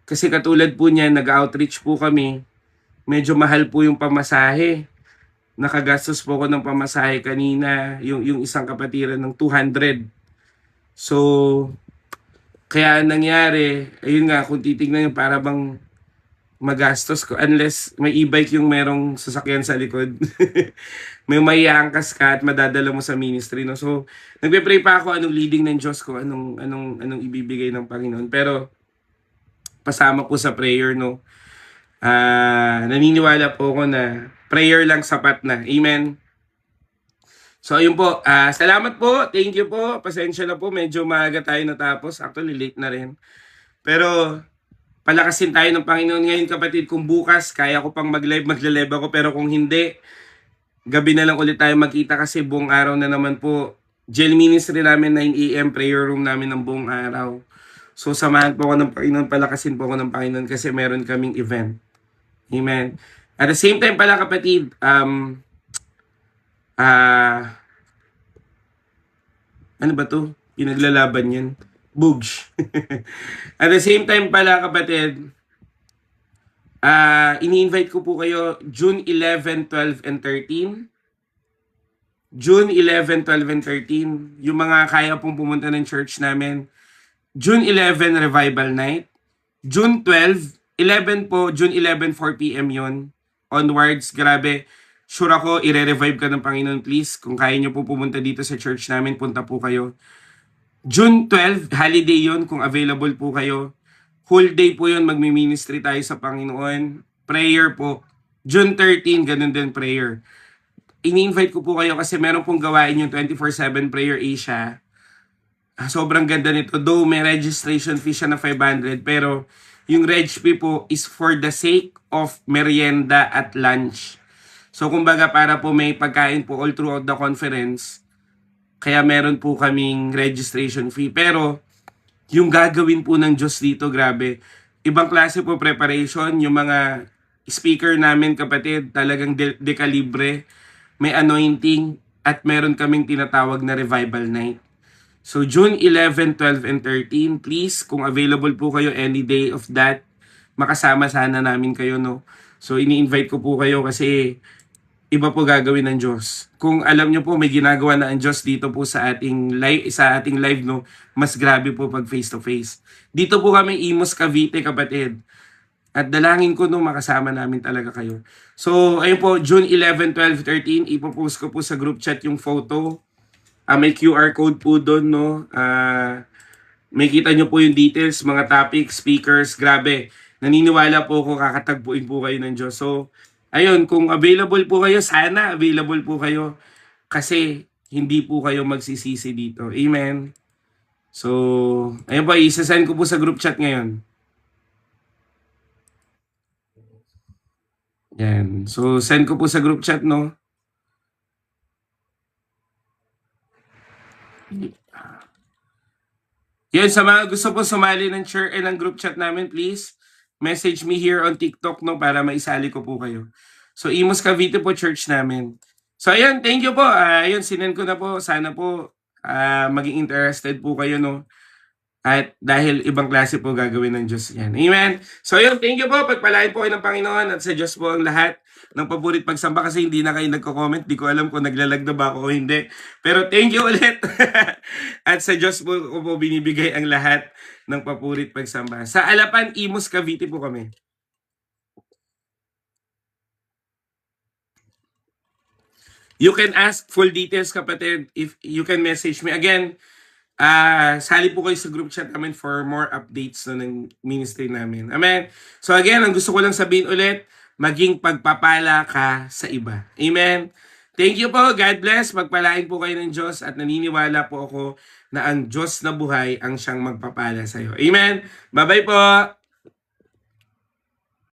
Kasi katulad po niya, nag-outreach po kami. Medyo mahal po yung pamasahe. Nakagastos po ako ng pamasahe kanina, yung isang kapatiran ng 200. So, kaya nangyari, ayun nga, kung titignan nyo, para bang magastos ko unless may e-bike yung merong sasakyan sa likod. May iangkas ka at madadala mo sa ministry, no? So, nagpe-pray pa ako anong leading ng Diyos ko, anong ibibigay ng Panginoon. Pero, pasama po sa prayer, no? Naniniwala po ako na prayer lang sapat na. Amen? So, ayun po. Salamat po. Thank you po. Pasensya na po. Medyo maaga tayo natapos. Actually, late na rin. Pero, palakasin tayo ng Panginoon ngayon kapatid. Kung bukas, kaya ko pang mag-live, magla-live ako. Pero kung hindi, gabi na lang ulit tayo magkita kasi buong araw na naman po. Jail ministry namin, 9 a.m. prayer room namin ng buong araw. So samahan po ako ng Panginoon, palakasin po ako ng Panginoon kasi meron kaming event. Amen. At the same time pala kapatid, ano ba to? Pinaglalaban yan. Bugs. At the same time pala kapatid, ini-invite ko po kayo June 11, 12, and 13. June 11, 12, and 13. Yung mga kaya pong pumunta ng church namin. June 11, Revival Night. June 12, 11 po, June 11, 4 p.m. yun. Onwards, grabe. Sure ako, i-revive ka ng Panginoon, please. Kung kaya nyo po pumunta dito sa church namin, punta po kayo. June 12, holiday yun, kung available po kayo. Whole day po yun, magmi-ministry tayo sa Panginoon. Prayer po. June 13, ganun din prayer. Ini-invite ko po kayo kasi meron pong gawain yung 24/7 Prayer Asia. Sobrang ganda nito. Though may registration fee siya na 500, pero yung reg fee po is for the sake of merienda at lunch. So kumbaga para po may pagkain po all throughout the conference, kaya meron po kaming registration fee. Pero yung gagawin po ng Diyos dito, grabe. Ibang klase po preparation. Yung mga speaker namin kapatid, talagang dekalibre. May anointing at meron kaming tinatawag na revival night. So June 11, 12, and 13, please, kung available po kayo any day of that, makasama sana namin kayo, no? So ini-invite ko po kayo kasi iba po gagawin ng Diyos. Kung alam nyo po may ginagawa na ang Diyos dito po sa ating live, no, mas grabe po pag face to face. Dito po kami Imus Cavite kapatid. At dalangin ko nung makasama namin talaga kayo. So ayun po, June 11, 12, 13, ipopost ko po sa group chat yung photo. May QR code po doon, no? May kita nyo po yung details, mga topics, speakers, grabe. Naniniwala po ako kakatagpuin po kayo ng Diyos. So, ayun, kung available po kayo, sana available po kayo. Kasi hindi po kayo magsisisi dito. Amen. So, ayun po, isasend ko po sa group chat ngayon. Yan. So, send ko po sa group chat, no? Yan, sa mga gusto po sumali ng ng group chat namin, please. message me here on TikTok, no, para maisali ko po kayo. So, Imus Cavite po church namin. So, ayun, thank you po. Ayun, sinend ko na po. Sana po maging interested po kayo, no. At dahil ibang klase po gagawin ng Diyos yan. Amen. So yun, thank you po. Pagpalain po kayo ng Panginoon at sa Diyos po ang lahat ng paborit pagsamba kasi hindi na kayo nagko-comment. Di ko alam kung naglalag na ba ako o hindi. Pero thank you ulit. At sa Diyos po ko po binibigay ang lahat ng paborit pagsamba. Sa Alapan, Imus, Cavite po kami. You can ask full details, kapatid, if you can message me. Again, sali po kayo sa group chat namin for more updates na ng ministry namin. Amen. So again, ang gusto ko lang sabihin ulit, maging pagpapala ka sa iba. Amen. Thank you po. God bless. Pagpalain po kayo ng Diyos at naniniwala po ako na ang Diyos na buhay ang siyang magpapala sa iyo. Amen. Bye-bye po.